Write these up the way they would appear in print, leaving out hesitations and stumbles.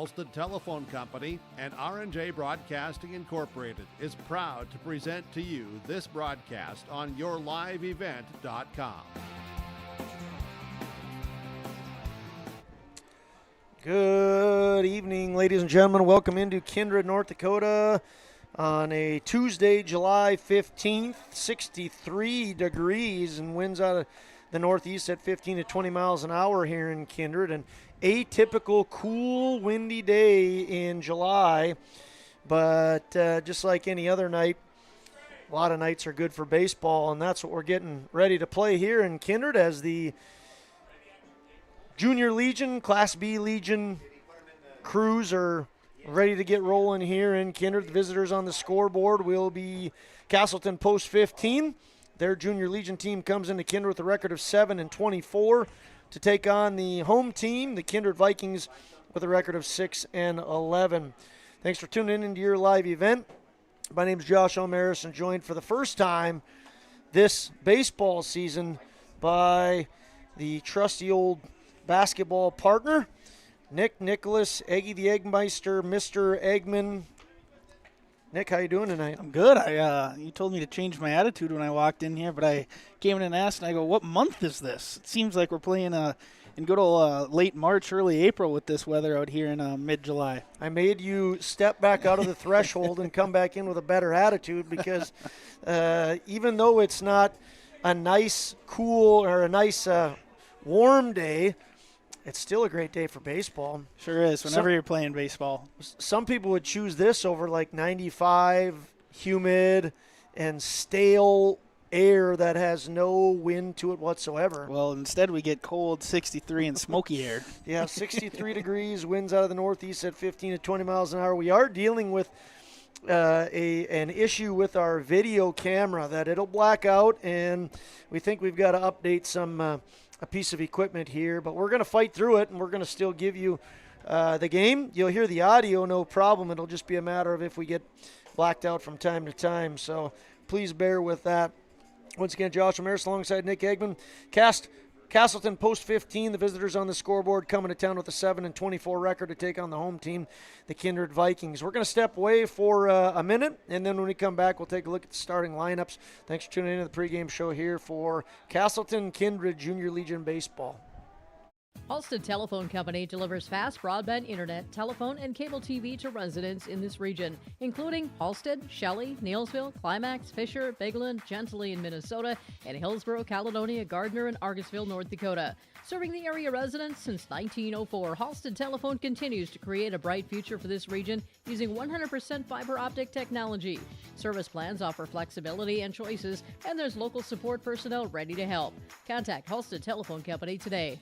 Halstead Telephone Company and R&J Broadcasting Incorporated is proud to present to you this broadcast on yourliveevent.com. Good evening, ladies and gentlemen. Welcome into Kindred, North Dakota on a Tuesday, July 15th, 63 degrees and winds out of the northeast at 15 to 20 miles an hour here in Kindred. An atypical, cool, windy day in July, but just like any other night, a lot of nights are good for baseball, and that's what we're getting ready to play here in Kindred as the Junior Legion, Class B Legion crews are ready to get rolling here in Kindred. The visitors on the scoreboard will be Castleton Post 15. Their Junior Legion team comes into Kindred with a record of 7-24 to take on the home team, the Kindred Vikings, with a record of 6-11. Thanks for tuning in into your live event. My name is Josh Omaris, and joined for the first time this baseball season by the trusty old basketball partner, Nick Nicholas, Eggy the Eggmeister, Mr. Eggman. Nick, how you doing tonight? I'm good. You told me to change my attitude when I walked in here, but I came in and asked, and I go, what month is this? It seems like we're playing in good old late March, early April with this weather out here in mid-July. I made you step back out of the threshold and come back in with a better attitude because even though it's not a nice, cool, or a nice warm day, it's still a great day for baseball. Sure is, whenever you're playing baseball. Some people would choose this over like 95, humid, and stale air that has no wind to it whatsoever. Well, instead we get cold 63 and smoky air. Yeah, 63 degrees, winds out of the northeast at 15 to 20 miles an hour. We are dealing with an issue with our video camera that it'll black out, and we think we've got to update a piece of equipment here, but we're going to fight through it, and we're going to still give you the game. You'll hear the audio, no problem. It'll just be a matter of if we get blacked out from time to time, so please bear with that. Once again, Josh Omaris alongside Nick Eggman. Castleton Post 15, the visitors on the scoreboard, coming to town with a 7-24 record to take on the home team, the Kindred Vikings. We're going to step away for a minute, and then when we come back, we'll take a look at the starting lineups. Thanks for tuning in to the pregame show here for Castleton Kindred Junior Legion Baseball. Halstead Telephone Company delivers fast broadband internet, telephone, and cable TV to residents in this region, including Halstead, Shelley, Neilsville, Climax, Fisher, Bigland, Gentilly in Minnesota, and Hillsborough, Caledonia, Gardner, and Argusville, North Dakota. Serving the area residents since 1904, Halstead Telephone continues to create a bright future for this region using 100% fiber optic technology. Service plans offer flexibility and choices, and there's local support personnel ready to help. Contact Halstead Telephone Company today.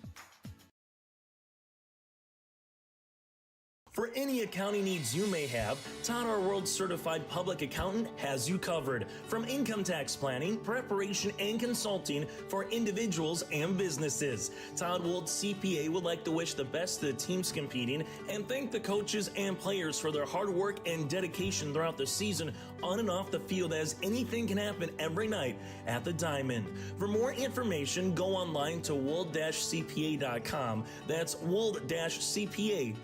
For any accounting needs you may have, Todd R. World Certified Public Accountant has you covered. From income tax planning, preparation, and consulting for individuals and businesses. Todd Wold CPA would like to wish the best to the teams competing and thank the coaches and players for their hard work and dedication throughout the season on and off the field, as anything can happen every night at the Diamond. For more information, go online to wold-cpa.com. That's wold-cpa.com.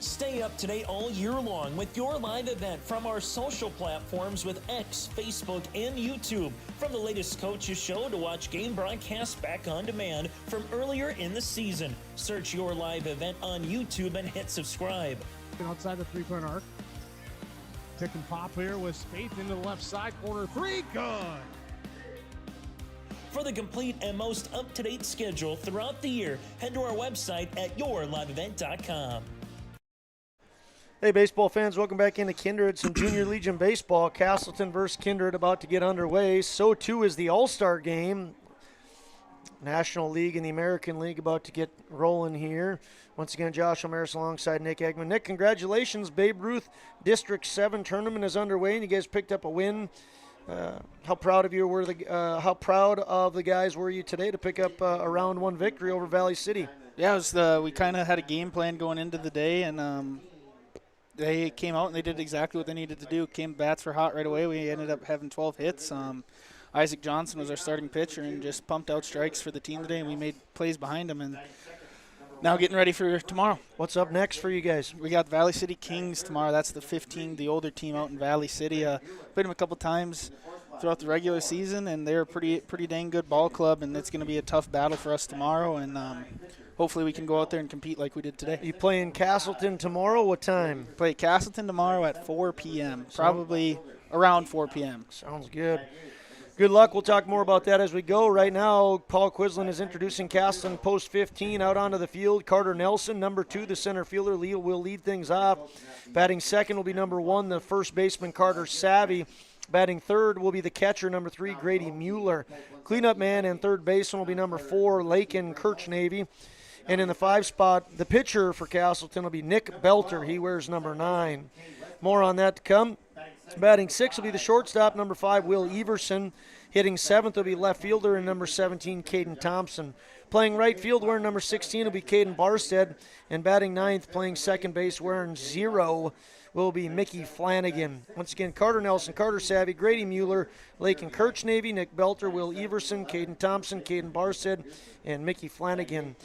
Stay up to date all year long with your live event from our social platforms with X, Facebook, and YouTube. From the latest coaches show to watch game broadcasts back on demand from earlier in the season. Search your live event on YouTube and hit subscribe. Outside the three-point arc. Pick and pop here with Spaeth into the left side corner. Three, good. For the complete and most up-to-date schedule throughout the year, head to our website at yourliveevent.com. Hey, baseball fans, welcome back into Kindred. Some Junior Legion baseball. Castleton versus Kindred about to get underway. So, too, is the All-Star game. National League and the American League about to get rolling here. Once again, Josh Omaris alongside Nick Eggman. Nick, congratulations. Babe Ruth District 7 tournament is underway, and you guys picked up a win. How proud of the guys were you today to pick up a round one victory over Valley City? Yeah, we kind of had a game plan going into the day, and they came out and they did exactly what they needed to do. Bats were hot right away. We ended up having 12 hits. Isaac Johnson was our starting pitcher and just pumped out strikes for the team today, and we made plays behind him. And Now getting ready for tomorrow. What's up next for you guys? We got Valley City Kings tomorrow. That's the 15, the older team out in Valley City. Played them a couple times throughout the regular season, and they're a pretty dang good ball club, and it's going to be a tough battle for us tomorrow, and hopefully we can go out there and compete like we did today. You playing Castleton tomorrow? What time? Play Castleton tomorrow at 4 p.m., probably around 4 p.m. Sounds good. Good luck. We'll talk more about that as we go. Right now, Paul Quislen is introducing Castleton post 15 out onto the field. Carter Nelson, number 2, the center fielder, will lead things off. Batting second will be number 1, the first baseman, Carter Savvy. Batting third will be the catcher, number 3, Grady Mueller. Cleanup man and third baseman will be number 4, Lakin Kirchnavy. And in the 5 spot, the pitcher for Castleton will be Nick Belter. He wears number 9. More on that to come. Batting 6 will be the shortstop, number 5, Will Everson. Hitting 7th will be left fielder and number 17, Caden Thompson. Playing right field wearing number 16 will be Caden Barstead. And batting 9th, playing second base wearing 0 will be Mickey Flanagan. Once again, Carter Nelson, Carter Savvy, Grady Mueller, Lakin Kirchnavy, Nick Belter, Will Everson, Caden Thompson, Caden Barstead, and Mickey Flanagan.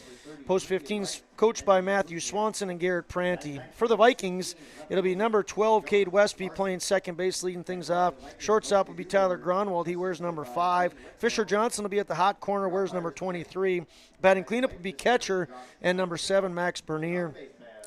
Post 15 is coached by Matthew Swanson and Garrett Pranty. For the Vikings, it'll be number 12, Cade Westby, playing second base, leading things off. Shortstop will be Tyler Gronwald. He wears number 5. Fisher Johnson will be at the hot corner, wears number 23. Batting cleanup will be catcher and number 7, Max Bernier.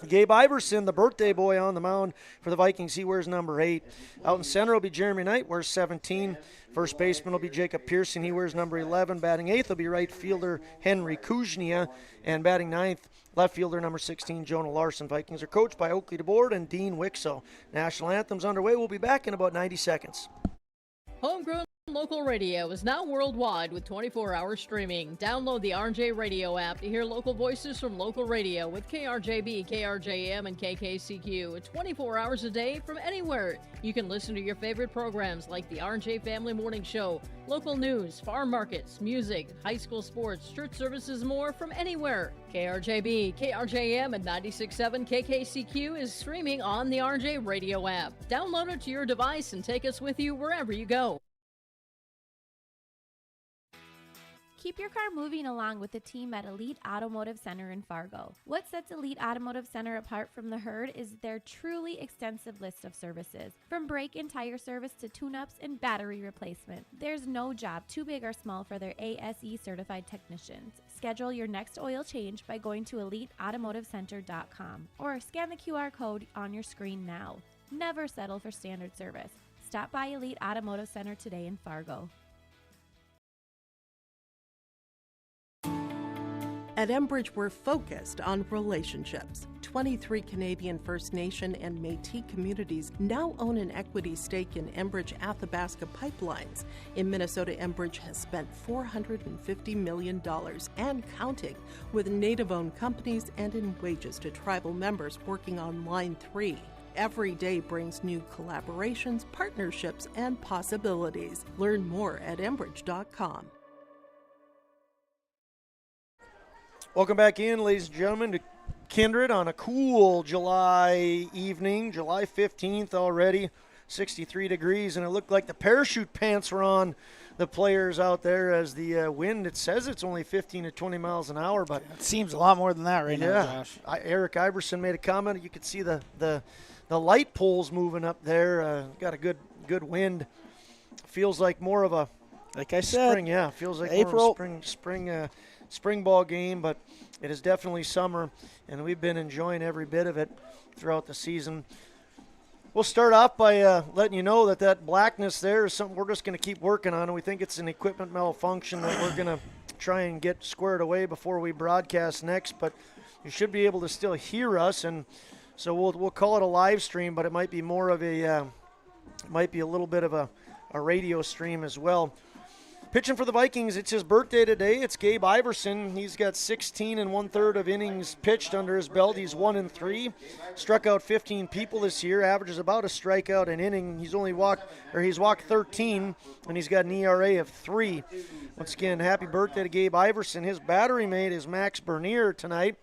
Gabe Iverson, the birthday boy on the mound for the Vikings, he wears number 8. Out in center will be Jeremy Knight, wears 17. First baseman will be Jacob Pearson, he wears number 11. Batting 8th will be right fielder Henry Kuznia. And batting 9th, left fielder number 16, Jonah Larson. Vikings are coached by Oakley DeBoard and Dean Wixo. National anthem's underway. We'll be back in about 90 seconds. Homegrown local radio is now worldwide with 24-hour streaming. Download the RJ Radio app to hear local voices from local radio with KRJB, KRJM, and KKCQ 24 hours a day from anywhere. You can listen to your favorite programs like the RJ Family Morning Show, local news, farm markets, music, high school sports, church services, more from anywhere. KRJB, KRJM, and 96.7 KKCQ is streaming on the RJ Radio app. Download it to your device and take us with you wherever you go. Keep your car moving along with the team at Elite Automotive Center in Fargo. What sets Elite Automotive Center apart from the herd is their truly extensive list of services. From brake and tire service to tune-ups and battery replacement, there's no job too big or small for their ASE certified technicians. Schedule your next oil change by going to EliteAutomotiveCenter.com or scan the QR code on your screen now. Never settle for standard service. Stop by Elite Automotive Center today in Fargo. At Enbridge, we're focused on relationships. 23 Canadian First Nation and Métis communities now own an equity stake in Enbridge Athabasca Pipelines. In Minnesota, Enbridge has spent $450 million and counting, with Native-owned companies and in wages to tribal members working on Line 3. Every day brings new collaborations, partnerships, and possibilities. Learn more at Enbridge.com. Welcome back in, ladies and gentlemen, to Kindred on a cool July evening, July 15th already, 63 degrees, and it looked like the parachute pants were on the players out there as the wind, it says it's only 15 to 20 miles an hour, but It seems a lot more than that right now, Josh. Eric Iverson made a comment. You could see the light poles moving up there. Got a good wind. Feels like more of a like I said, spring. Yeah, feels like April. more of a spring ball game, but it is definitely summer, and we've been enjoying every bit of it throughout the season. We'll start off by letting you know that blackness there is something we're just going to keep working on, and we think it's an equipment malfunction that we're going to try and get squared away before we broadcast next, but you should be able to still hear us, and so we'll call it a live stream, but it might be more of a little bit of a radio stream as well. Pitching for the Vikings, it's his birthday today. It's Gabe Iverson. He's got 16 1/3 of innings pitched under his belt. He's 1-3. Struck out 15 people this year. Averages about a strikeout an inning. He's walked 13, and he's got an ERA of 3. Once again, happy birthday to Gabe Iverson. His battery mate is Max Bernier tonight.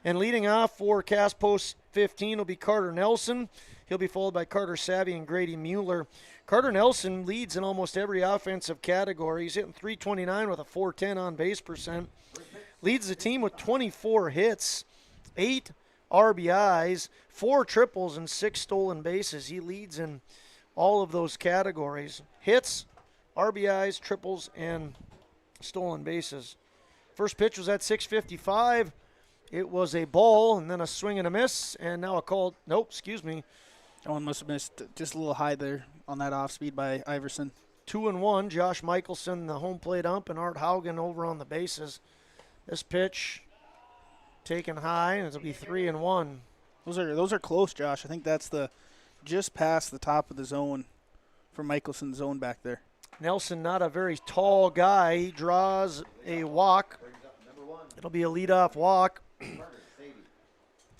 And leading off for Cast Post 15 will be Carter Nelson. He'll be followed by Carter Savvy and Grady Mueller. Carter Nelson leads in almost every offensive category. He's hitting .329 with a .410 on base percent. Leads the team with 24 hits. 8 RBIs, 4 triples, and 6 stolen bases. He leads in all of those categories. Hits, RBIs, triples, and stolen bases. First pitch was at 6:55. It was a ball and then a swing and a miss, and now a call. Nope, excuse me. That one must have missed just a little high there on that off speed by Iverson. 2-1. Josh Michelson, the home plate ump, and Art Haugen over on the bases. This pitch taken high, and it'll be 3-1. Those are close, Josh. I think that's just past the top of the zone for Michelson's zone back there. Nelson, not a very tall guy. He draws a walk. It'll be a leadoff walk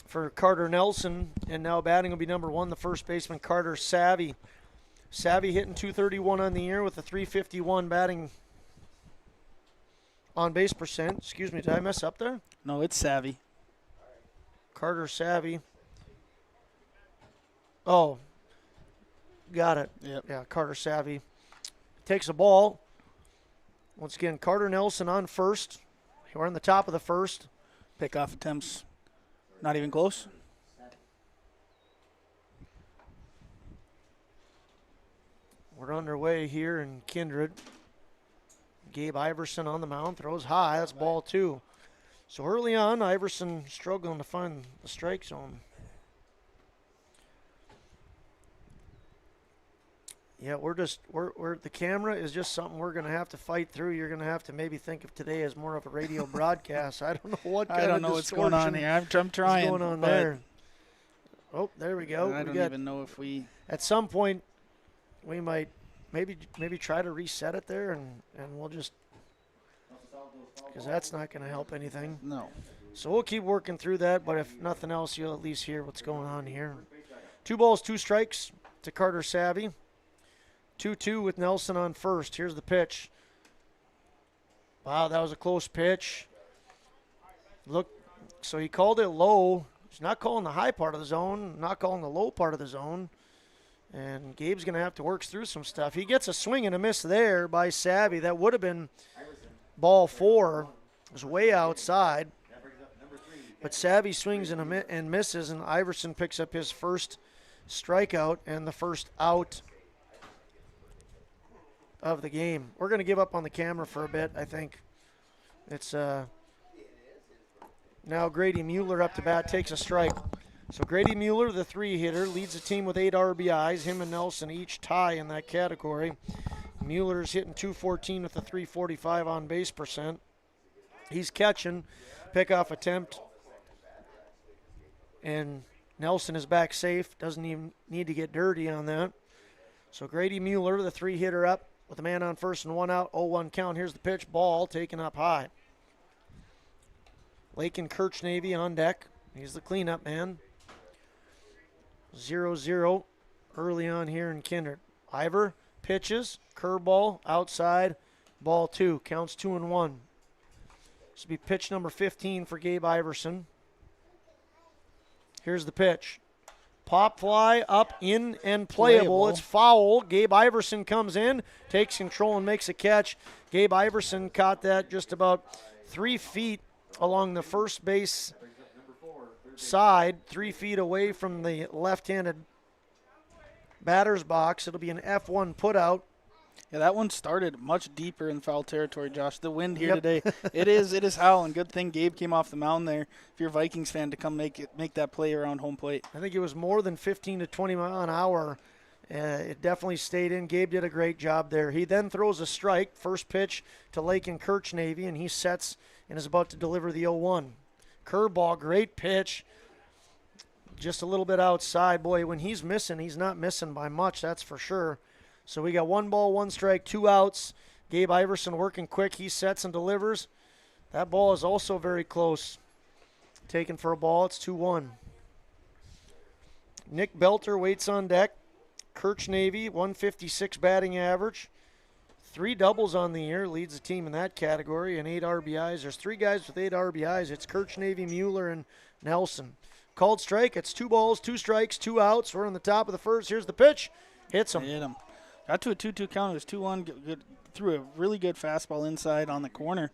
for Carter Nelson. And now batting will be number 1, the first baseman, Carter Savvy. Savvy hitting .231 on the year with a .351 batting on base percent. Excuse me, did I mess up there? No, it's Savvy. Carter Savvy. Oh, got it. Yep. Yeah, Carter Savvy. Takes a ball. Once again, Carter Nelson on first. We're on the top of the first. Pickoff attempts not even close. We're underway here in Kindred. Gabe Iverson on the mound, throws high. That's ball 2. So early on, Iverson struggling to find the strike zone. Yeah, we're the camera is just something we're going to have to fight through. You're going to have to maybe think of today as more of a radio broadcast. I don't know what kind of what's going on here. I'm trying. What's going on there? Oh, there we go. I don't even know if we. At some point, we might maybe try to reset it there, and we'll just, because that's not going to help anything. No. So we'll keep working through that, but if nothing else, you'll at least hear what's going on here. 2 balls, 2 strikes to Carter Savvy. 2-2 with Nelson on first. Here's the pitch. Wow, that was a close pitch. Look, so he called it low. He's not calling the high part of the zone, not calling the low part of the zone. And Gabe's going to have to work through some stuff. He gets a swing and a miss there by Savvy. That would have been ball 4. It was way outside. But Savvy swings and misses, and Iverson picks up his first strikeout and the first out of the game. We're going to give up on the camera for a bit, I think. It's now Grady Mueller up to bat, takes a strike. So Grady Mueller, the 3-hitter, leads the team with 8 RBIs. Him and Nelson each tie in that category. Mueller's hitting .214 with a .345 on base percent. He's catching, pickoff attempt. And Nelson is back safe, doesn't even need to get dirty on that. So Grady Mueller, the 3-hitter, up with a man on first and 1 out, 0-1 count. Here's the pitch, ball taken up high. Lakin Kirchnavy on deck. He's the cleanup man. 0-0 early on here in Kindred. Ivor pitches, curveball, outside, ball 2. Counts 2-1. This will be pitch number 15 for Gabe Iverson. Here's the pitch. Pop fly up, in, and playable. It's foul. Gabe Iverson comes in, takes control, and makes a catch. Gabe Iverson caught that just about 3 feet along the first base side, 3 feet away from the left-handed batter's box. It'll be an F1 putout. Yeah, that one started much deeper in foul territory, Josh. The wind here today, it is howling. Good thing Gabe came off the mound there. If you're a Vikings fan, to come make that play around home plate. I think it was more than 15 to 20 mile an hour. It definitely stayed in. Gabe did a great job there. He then throws a strike, first pitch to Lakin Kirchnavy, and he sets and is about to deliver the 0-1. Curveball, great pitch. Just a little bit outside. Boy, when he's missing, he's not missing by much, that's for sure. So we got 1 ball, 1 strike, 2 outs. Gabe Iverson working quick. He sets and delivers. That ball is also very close. Taken for a ball. It's 2-1. Nick Belter waits on deck. Kirchnavy, 156 batting average. 3 doubles on the year. Leads the team in that category and 8 RBIs. There's 3 guys with 8 RBIs. It's Kirchnavy, Mueller, and Nelson. Called strike. It's 2 balls, 2 strikes, 2 outs. We're on the top of the first. Here's the pitch. Hits him. Hit him. Got to a 2-2 count. It was 2-1. Good, threw a really good fastball inside on the corner.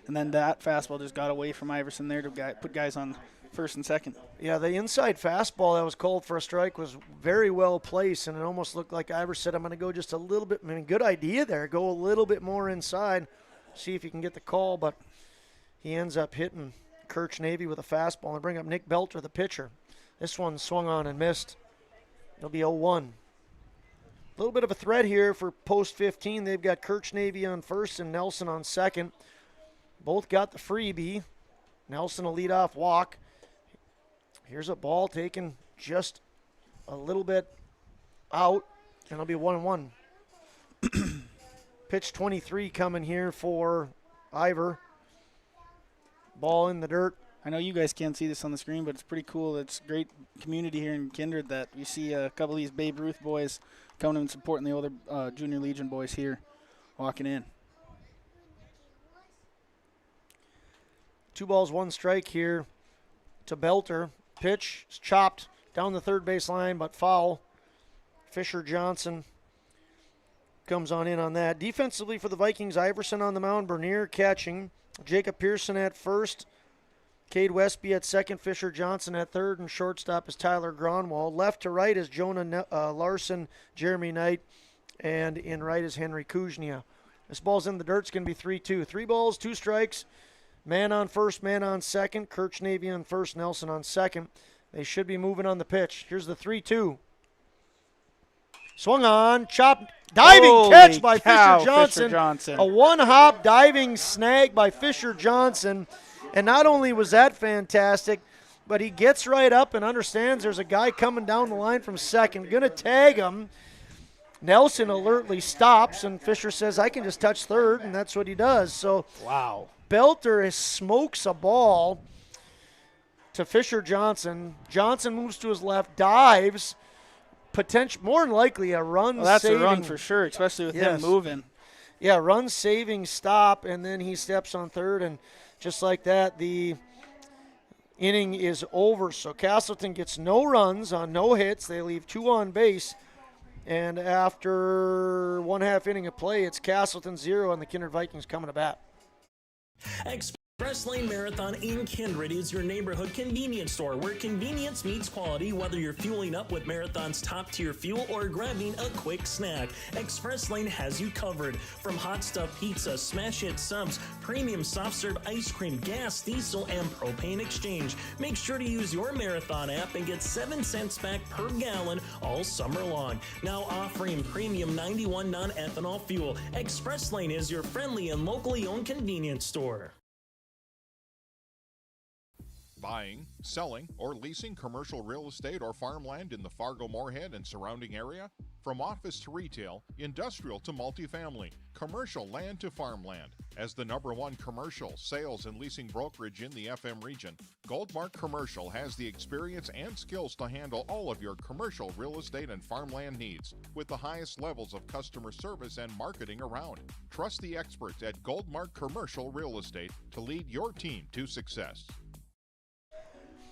And then that fastball just got away from Iverson there to put guys on first and second. Yeah, the inside fastball that was called for a strike was very well placed, and it almost looked like Ivor said, I'm going to go just a little bit. I mean, good idea there. Go a little bit more inside, see if you can get the call, but he ends up hitting Kirch Navy with a fastball and bring up Nick Belter, the pitcher. This one swung on and missed. It'll be 0-1. A little bit of a threat here for post 15. They've got Kirch Navy on first and Nelson on second. Both got the freebie. Nelson a leadoff walk. Here's a ball taken just a little bit out, and it'll be 1-1. Pitch 23 coming here for Ivor. Ball in the dirt. I know you guys can't see this on the screen, but it's pretty cool. It's great community here in Kindred that you see a couple of these Babe Ruth boys coming and supporting the older Junior Legion boys here walking in. 2 balls, 1 strike here to Belter. Pitch is chopped down the third base line, but foul. Fisher Johnson comes on in on that. Defensively for the Vikings, Iverson on the mound, Bernier catching, Jacob Pearson at first, Cade Westby at second, Fisher Johnson at third, and shortstop is Tyler Gronwald. Left to right is Jonah Larson, Jeremy Knight, and in right is Henry Kuznia. This ball's in the dirt. It's going to be 3-2. 3 balls, 2 strikes. Man on first, man on second. Kirch Navy on first, Nelson on second. They should be moving on the pitch. Here's the 3-2. Swung on, chopped, diving Holy catch by cow, Fisher Johnson. A one-hop diving snag by Fisher Johnson. And not only was that fantastic, but he gets right up and understands there's a guy coming down the line from second, going to tag him. Nelson alertly stops, and Fisher says, I can just touch third, and that's what he does. So Wow. Belter smokes a ball to Fisher Johnson. Johnson moves to his left, dives, more than likely a run-saving. Well, that's a run for sure, especially with him moving. Yeah, run-saving stop, and then he steps on third, and just like that, the inning is over. So Castleton gets no runs on no hits. They leave 2 on base. And after 1/2 inning of play, it's Castleton 0 and the Kindred Vikings coming to bat. Express Lane Marathon in Kindred is your neighborhood convenience store where convenience meets quality, whether you're fueling up with Marathon's top-tier fuel or grabbing a quick snack. Express Lane has you covered. From hot stuff pizza, smash hit subs, premium soft serve ice cream, gas, diesel, and propane exchange. Make sure to use your Marathon app and get 7 cents back per gallon all summer long. Now offering premium 91 non-ethanol fuel. Express Lane is your friendly and locally owned convenience store. Buying, selling, or leasing commercial real estate or farmland in the Fargo-Moorhead and surrounding area? From office to retail, industrial to multifamily, commercial land to farmland. As the #1 commercial, sales, and leasing brokerage in the FM region, Goldmark Commercial has the experience and skills to handle all of your commercial real estate and farmland needs with the highest levels of customer service and marketing around. Trust the experts at Goldmark Commercial Real Estate to lead your team to success.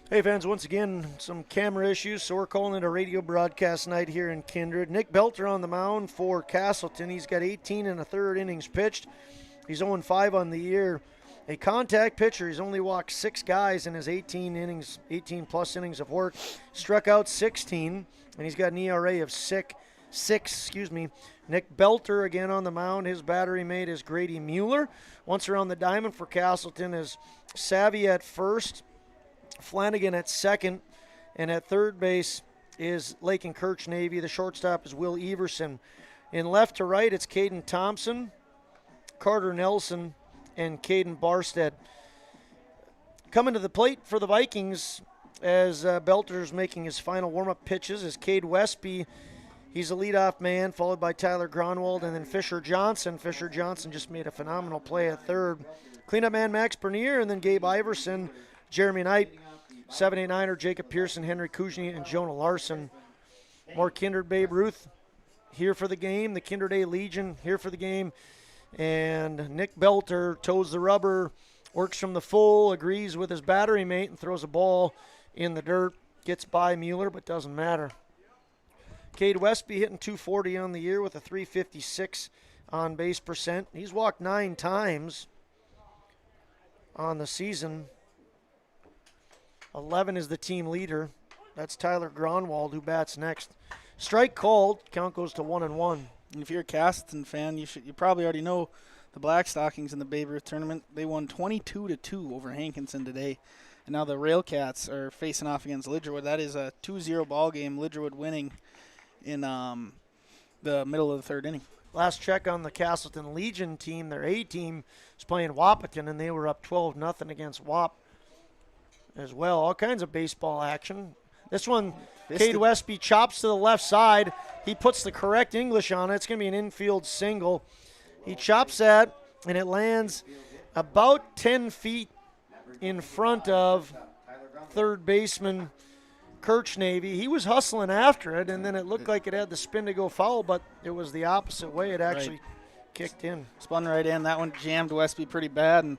Hey fans, once again, some camera issues, so we're calling it a radio broadcast night here in Kindred. Nick Belter on the mound for Castleton. He's got 18 1/3 innings pitched. He's 0-5 on the year. A contact pitcher. He's only walked 6 guys in his 18-plus innings of work. Struck out 16, and he's got an ERA of 6. Nick Belter again on the mound. His battery mate is Grady Mueller. Once around the diamond for Castleton is Savvy at first, Flanagan at second, and at third base is Lake and Kirch Navy. The shortstop is Will Everson. In left to right, it's Caden Thompson, Carter Nelson, and Caden Barstead. Coming to the plate for the Vikings as Belter's making his final warm-up pitches is Cade Westby. He's a leadoff man, followed by Tyler Gronwald, and then Fisher Johnson. Fisher Johnson just made a phenomenal play at third. Cleanup man Max Bernier, and then Gabe Iverson, Jeremy Knight, 789er Jacob Pearson, Henry Kuznia, and Jonah Larson. More Kindred Babe Ruth here for the game. The Kindred A Legion here for the game. And Nick Belter toes the rubber, works from the full, agrees with his battery mate, and throws a ball in the dirt. Gets by Mueller, but doesn't matter. Cade Westby hitting .240 on the year with a .356 on base percent. He's walked 9 times on the season. 11 is the team leader. That's Tyler Gronwald who bats next. Strike called. Count goes to 1-1. And if you're a Castleton fan, you probably already know the Black Stockings in the Babe Ruth tournament. They won 22-2 over Hankinson today. And now the Railcats are facing off against Lidgerwood. That is a 2-0 ball game. Lidgerwood winning in the middle of the third inning. Last check on the Castleton Legion team, their A team is playing Wapaton, and they were up 12-0 against Wap as well. All kinds of baseball action. This one, Cade Westby chops to the left side. He puts the correct English on it. It's going to be an infield single. He chops that, and it lands about 10 feet in front of third baseman Kirchnavy. He was hustling after it, and then it looked like it had the spin to go foul, but it was the opposite way. It actually kicked in. Spun right in. That one jammed Westby pretty bad, and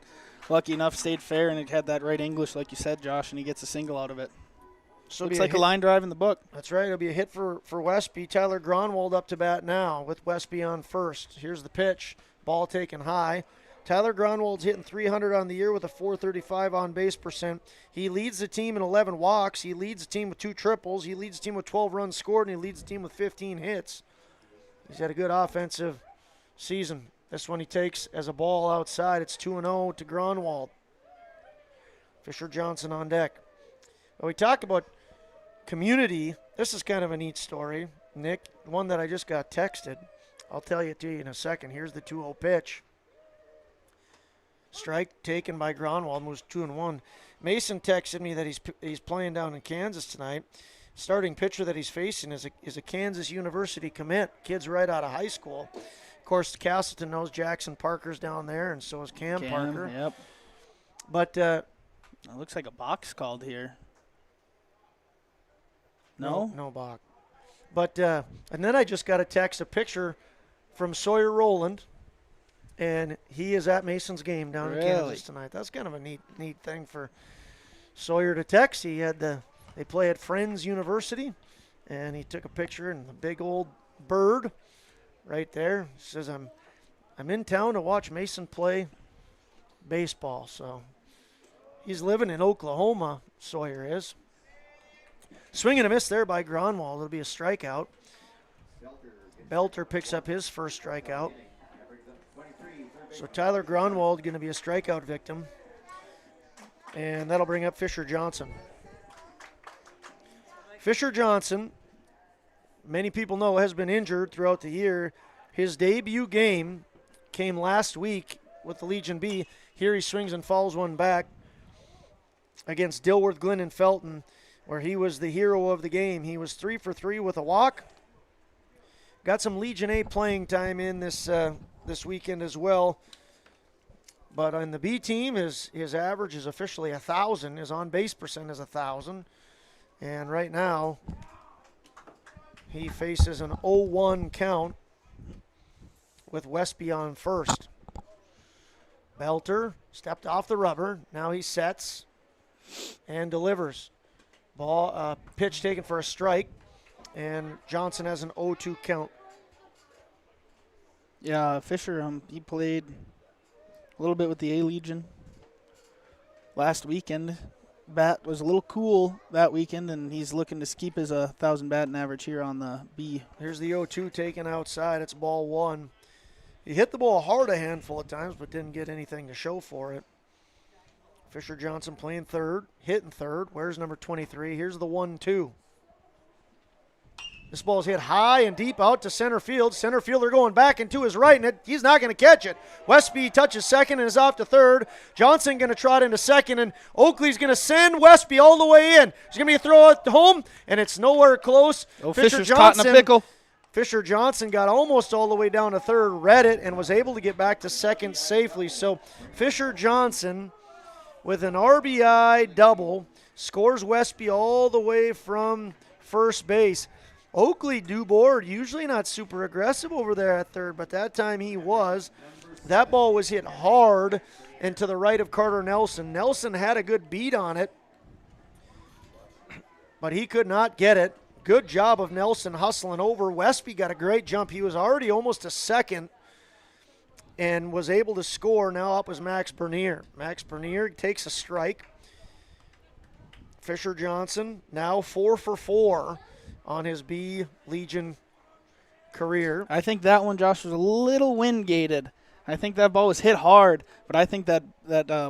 lucky enough stayed fair, and it had that right English, like you said, Josh, and he gets a single out of it. So looks like a line drive in the book. That's right. It'll be a hit for Westby. Tyler Gronwald up to bat now with Westby on first. Here's the pitch. Ball taken high. Tyler Gronwald's hitting .300 on the year with a .435 on base percent. He leads the team in 11 walks. He leads the team with 2 triples. He leads the team with 12 runs scored, and he leads the team with 15 hits. He's had a good offensive season. This one he takes as a ball outside. It's 2-0 to Gronwald. Fisher Johnson on deck. Well, we talk about community. This is kind of a neat story, Nick. One that I just got texted. I'll tell you to you in a second. Here's the 2-0 pitch. Strike taken by Gronwald, moves 2-1. Mason texted me that he's playing down in Kansas tonight. Starting pitcher that he's facing is a Kansas University commit. Kid's right out of high school. Of course, Castleton knows Jackson Parker's down there, and so is Cam Parker. Yep. But it looks like a box called here. No box. But and then I just got a picture from Sawyer Rowland. And he is at Mason's game down in Kansas tonight. That's kind of a neat thing for Sawyer to text. They play at Friends University, and he took a picture and the big old bird right there. He says, I'm in town to watch Mason play baseball. So he's living in Oklahoma, Sawyer is. Swing and a miss there by Gronwald. It'll be a strikeout. Belter picks up his first strikeout. So Tyler Gronwald going to be a strikeout victim. And that'll bring up Fisher Johnson. Fisher Johnson, many people know, has been injured throughout the year. His debut game came last week with the Legion B. Here he swings and fouls one back against Dilworth, Glenn, and Felton, where he was the hero of the game. He was 3 for 3 with a walk. Got some Legion A playing time in this weekend as well. But on the B team, his average is officially 1,000. His on-base percent is 1,000. And right now, he faces an 0-1 count with Westby on first. Belter stepped off the rubber. Now he sets and delivers. Pitch taken for a strike. And Johnson has an 0-2 count. Yeah, Fisher, he played a little bit with the A-Legion last weekend. Bat was a little cool that weekend, and he's looking to keep his 1,000 batting average here on the B. Here's the 0-2 taken outside. It's ball 1. He hit the ball hard a handful of times, but didn't get anything to show for it. Fisher Johnson playing third, hitting third. Where's number 23? Here's the 1-2. This ball's hit high and deep out to center field. Center fielder going back and to his right, and he's not going to catch it. Westby touches second and is off to third. Johnson going to trot into second, and Oakley's going to send Westby all the way in. There's going to be a throw at home, and it's nowhere close. Fisher's caught in a pickle. Fisher Johnson got almost all the way down to third, read it, and was able to get back to second safely. So Fisher Johnson with an RBI double scores Westby all the way from first base. Oakley Dubois, usually not super aggressive over there at third, but that time he was. That ball was hit hard and to the right of Carter Nelson. Nelson had a good beat on it, but he could not get it. Good job of Nelson hustling over. Westby got a great jump. He was already almost a second and was able to score. Now up was Max Bernier. Max Bernier takes a strike. Fisher Johnson now 4 for 4 on his B Legion career. I think that one, Josh, was a little wind-gated. I think that ball was hit hard, but I think that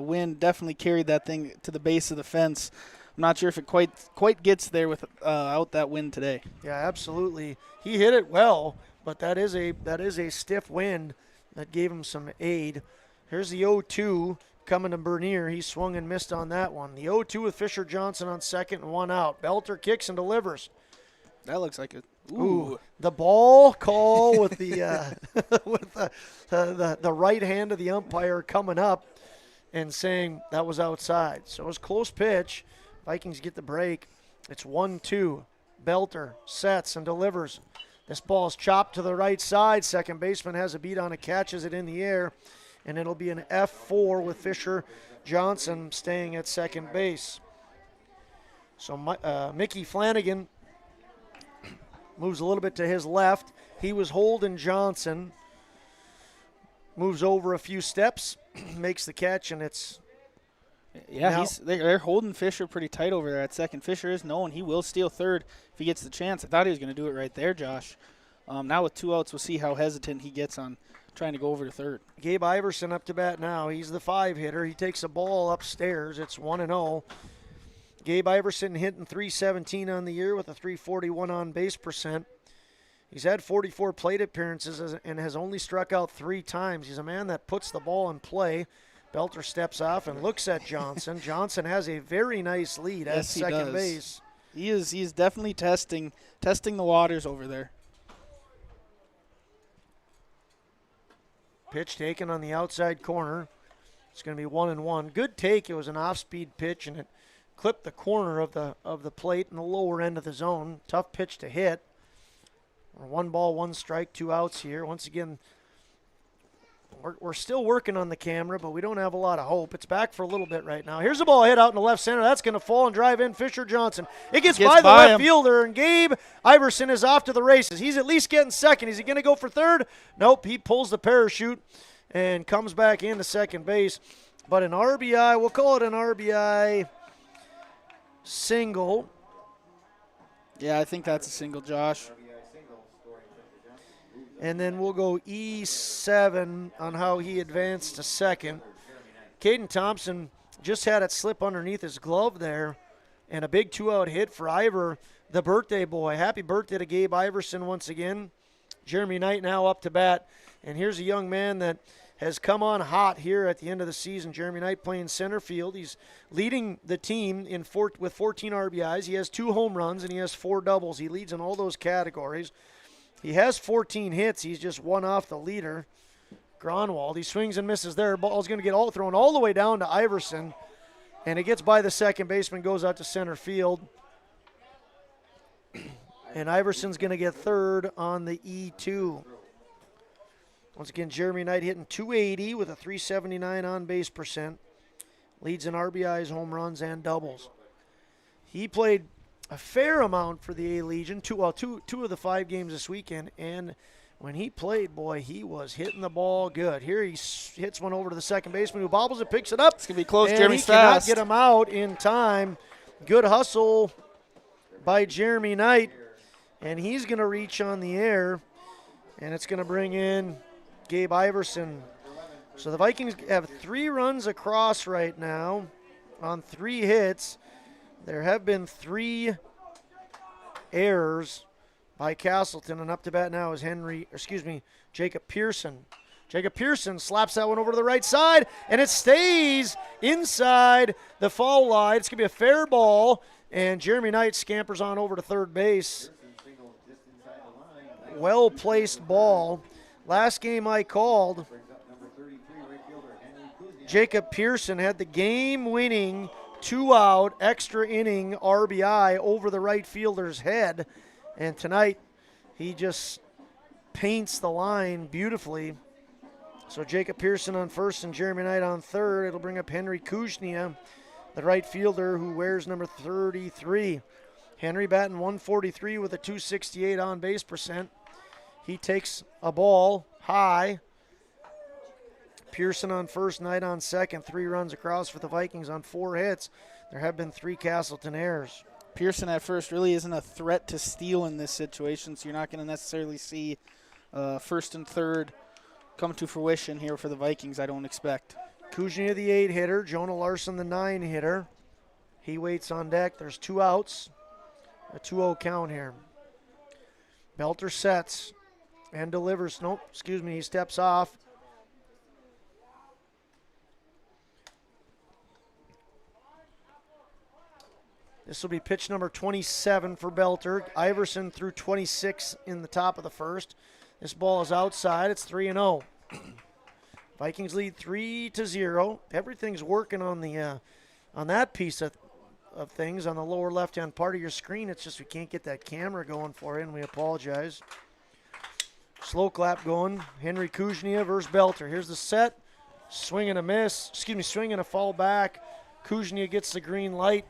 wind definitely carried that thing to the base of the fence. I'm not sure if it quite gets there without that wind today. Yeah, absolutely. He hit it well, but that is a stiff wind that gave him some aid. Here's the 0-2 coming to Bernier. He swung and missed on that one. The 0-2 with Fisher Johnson on second and 1 out. Belter kicks and delivers. That looks like it. Ooh, the ball call with the with the right hand of the umpire coming up and saying that was outside. So it was close pitch. Vikings get the break. It's 1-2. Belter sets and delivers. This ball's chopped to the right side. Second baseman has a beat on it, catches it in the air, and it'll be an F4 with Fisher Johnson staying at second base. So Mickey Flanagan moves a little bit to his left. He was holding Johnson. Moves over a few steps, makes the catch, and it's... Yeah, they're holding Fisher pretty tight over there at second. Fisher is known he will steal third if he gets the chance. I thought he was going to do it right there, Josh. Now with 2 outs, we'll see how hesitant he gets on trying to go over to third. Gabe Iverson up to bat now. He's the 5 hitter. He takes a ball upstairs. It's 1-0. Gabe Iverson hitting .317 on the year with a .341 on base percent. He's had 44 plate appearances and has only struck out 3 times. He's a man that puts the ball in play. Belter steps off and looks at Johnson. Johnson has a very nice lead at second base. He's definitely testing the waters over there. Pitch taken on the outside corner. It's going to be 1-1. Good take. It was an off-speed pitch, and it clipped the corner of the plate in the lower end of the zone. Tough pitch to hit. 1 ball, 1 strike, 2 outs here. Once again, we're still working on the camera, but we don't have a lot of hope. It's back for a little bit right now. Here's a ball hit out in the left center. That's going to fall and drive in Fisher Johnson. It gets by the left fielder, and Gabe Iverson is off to the races. He's at least getting second. Is he going to go for third? Nope. He pulls the parachute and comes back into second base. But an RBI, we'll call it an RBI single. Yeah, I think that's a single, Josh. And then we'll go E7 on how he advanced to second. Caden Thompson just had it slip underneath his glove there, and a big 2-out hit for Ivor, the birthday boy. Happy birthday to Gabe Iverson once again. Jeremy Knight now up to bat, and here's a young man that has come on hot here at the end of the season. Jeremy Knight playing center field. He's leading the team with 14 RBIs. He has 2 home runs, and he has 4 doubles. He leads in all those categories. He has 14 hits. He's just 1 off the leader. Gronwald, he swings and misses there. Ball's going to get thrown all the way down to Iverson. And it gets by the second baseman, goes out to center field. And Iverson's going to get third on the E2. Once again, Jeremy Knight hitting .280 with a .379 on base percent. Leads in RBIs, home runs, and doubles. He played a fair amount for the A-Legion, two of the 5 games this weekend, and when he played, boy, he was hitting the ball good. Here he hits one over to the second baseman who bobbles it, picks it up. It's going to be close. And Jeremy's he cannot fast. get him out in time. Good hustle by Jeremy Knight, and he's going to reach on the air, and it's going to bring in Gabe Iverson. So the Vikings have 3 runs across right now on 3 hits. There have been 3 errors by Castleton, and up to bat now is Jacob Pearson. Jacob Pearson slaps that one over to the right side, and it stays inside the foul line. It's going to be a fair ball, and Jeremy Knight scampers on over to third base. Well-placed ball. Last game I called, Jacob Pearson had the game-winning 2-out extra inning RBI over the right fielder's head. And tonight, he just paints the line beautifully. So Jacob Pearson on first and Jeremy Knight on third. It'll bring up Henry Kuznia, the right fielder who wears number 33. Henry batting .143 with a .268 on base percent. He takes a ball high. Pearson on first, Knight on second. 3 runs across for the Vikings on 4 hits. There have been 3 Castleton errors. Pearson at first really isn't a threat to steal in this situation, so you're not going to necessarily see first and third come to fruition here for the Vikings, I don't expect. Kuznia, the 8 hitter. Jonah Larson, the 9 hitter. He waits on deck. There's 2 outs. A 2-0 count here. Belter sets and delivers. Nope, excuse me, he steps off. This will be pitch number 27 for Belter. Iverson threw 26 in the top of the first. This ball is outside. It's 3-0. Vikings lead 3-0. Everything's working on the on that piece of things on the lower left-hand part of your screen. It's just we can't get that camera going for you, and we apologize. Slow clap going. Henry Kuznia versus Belter. Here's the set. Swing and a miss. Swing and a fall back. Kuznia gets the green light.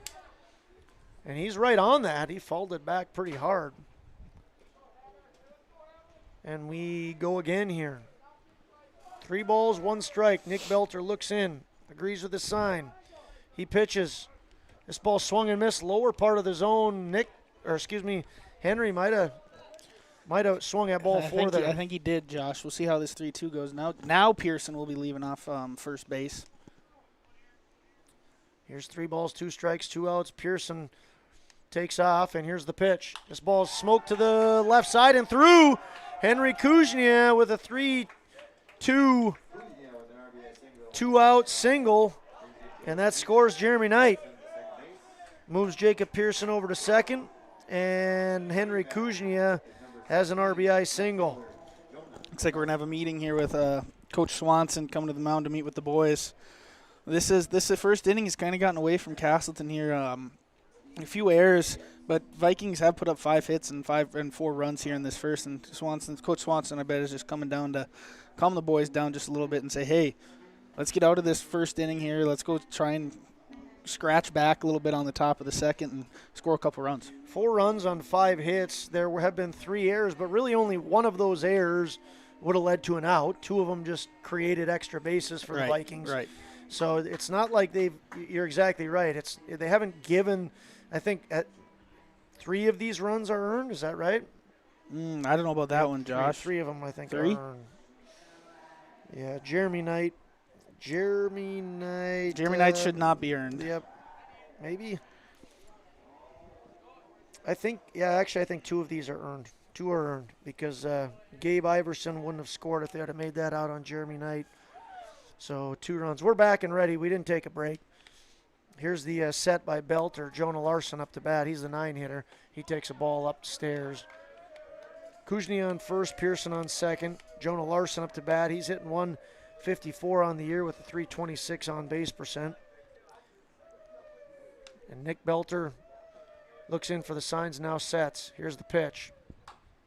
And he's right on that. He fouled it back pretty hard. And we go again here. 3 balls, 1 strike. Nick Belter looks in, agrees with the sign. He pitches. This ball swung and missed, lower part of the zone. Henry might have swung that ball for there. I think he did, Josh. We'll see how this 3-2 goes. Now Pearson will be leaving off first base. Here's 3 balls, 2 strikes, 2 outs. Pearson takes off, and here's the pitch. This ball is smoked to the left side and through. Henry Kuznia with a 3-2 2-out single, and that scores Jeremy Knight. Moves Jacob Pearson over to second, and Henry Kuznia has an RBI single. Looks like we're going to have a meeting here with Coach Swanson coming to the mound to meet with the boys. This is the first inning has kind of gotten away from Castleton here. A few errors, but Vikings have put up 5 hits and 4 runs here in this first. And Coach Swanson, I bet, is just coming down to calm the boys down just a little bit and say, hey, let's get out of this first inning here. Let's go try and scratch back a little bit on the top of the second and score a couple runs. 4 runs on 5 hits. There have been 3 errors, but really only one of those errors would have led to an out. 2 of them just created extra bases for the Vikings. Right. So it's not like you're exactly right. They haven't given, I think, 3 of these runs are earned. Is that right? I don't know about that one, Josh. 3 of them, I think, 3? are earned. Yeah, Jeremy Knight should not be earned. Yep. Maybe. I think 2 of these are earned. 2 are earned because Gabe Iverson wouldn't have scored if they had made that out on Jeremy Knight. So 2 runs. We're back and ready. We didn't take a break. Here's the set by Belter. Jonah Larson up to bat. He's the 9 hitter. He takes a ball upstairs. Kuznia on first, Pearson on second. Jonah Larson up to bat. He's hitting 154 on the year with a 326 on base percent. And Nick Belter looks in for the signs, now sets. Here's the pitch.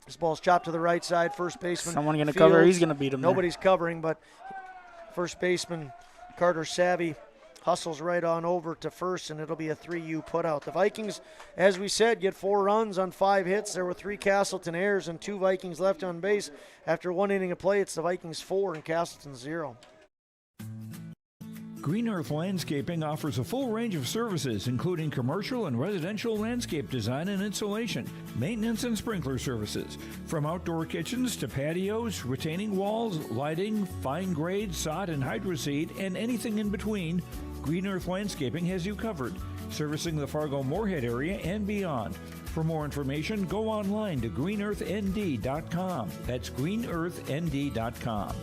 This ball's chopped to the right side. First baseman. Someone going to cover. He's going to beat him. Nobody's covering, but first baseman Carter Savvy hustles right on over to first, and it'll be a 3-U putout. The Vikings, as we said, get 4 runs on 5 hits. There were 3 Castleton errors and 2 Vikings left on base. After 1 inning of play, it's the Vikings 4 and Castleton 0. Green Earth Landscaping offers a full range of services, including commercial and residential landscape design and installation, maintenance and sprinkler services. From outdoor kitchens to patios, retaining walls, lighting, fine grade, sod and hydroseed, and anything in between, Green Earth Landscaping has you covered, servicing the Fargo-Moorhead area and beyond. For more information, go online to greenearthnd.com. That's greenearthnd.com.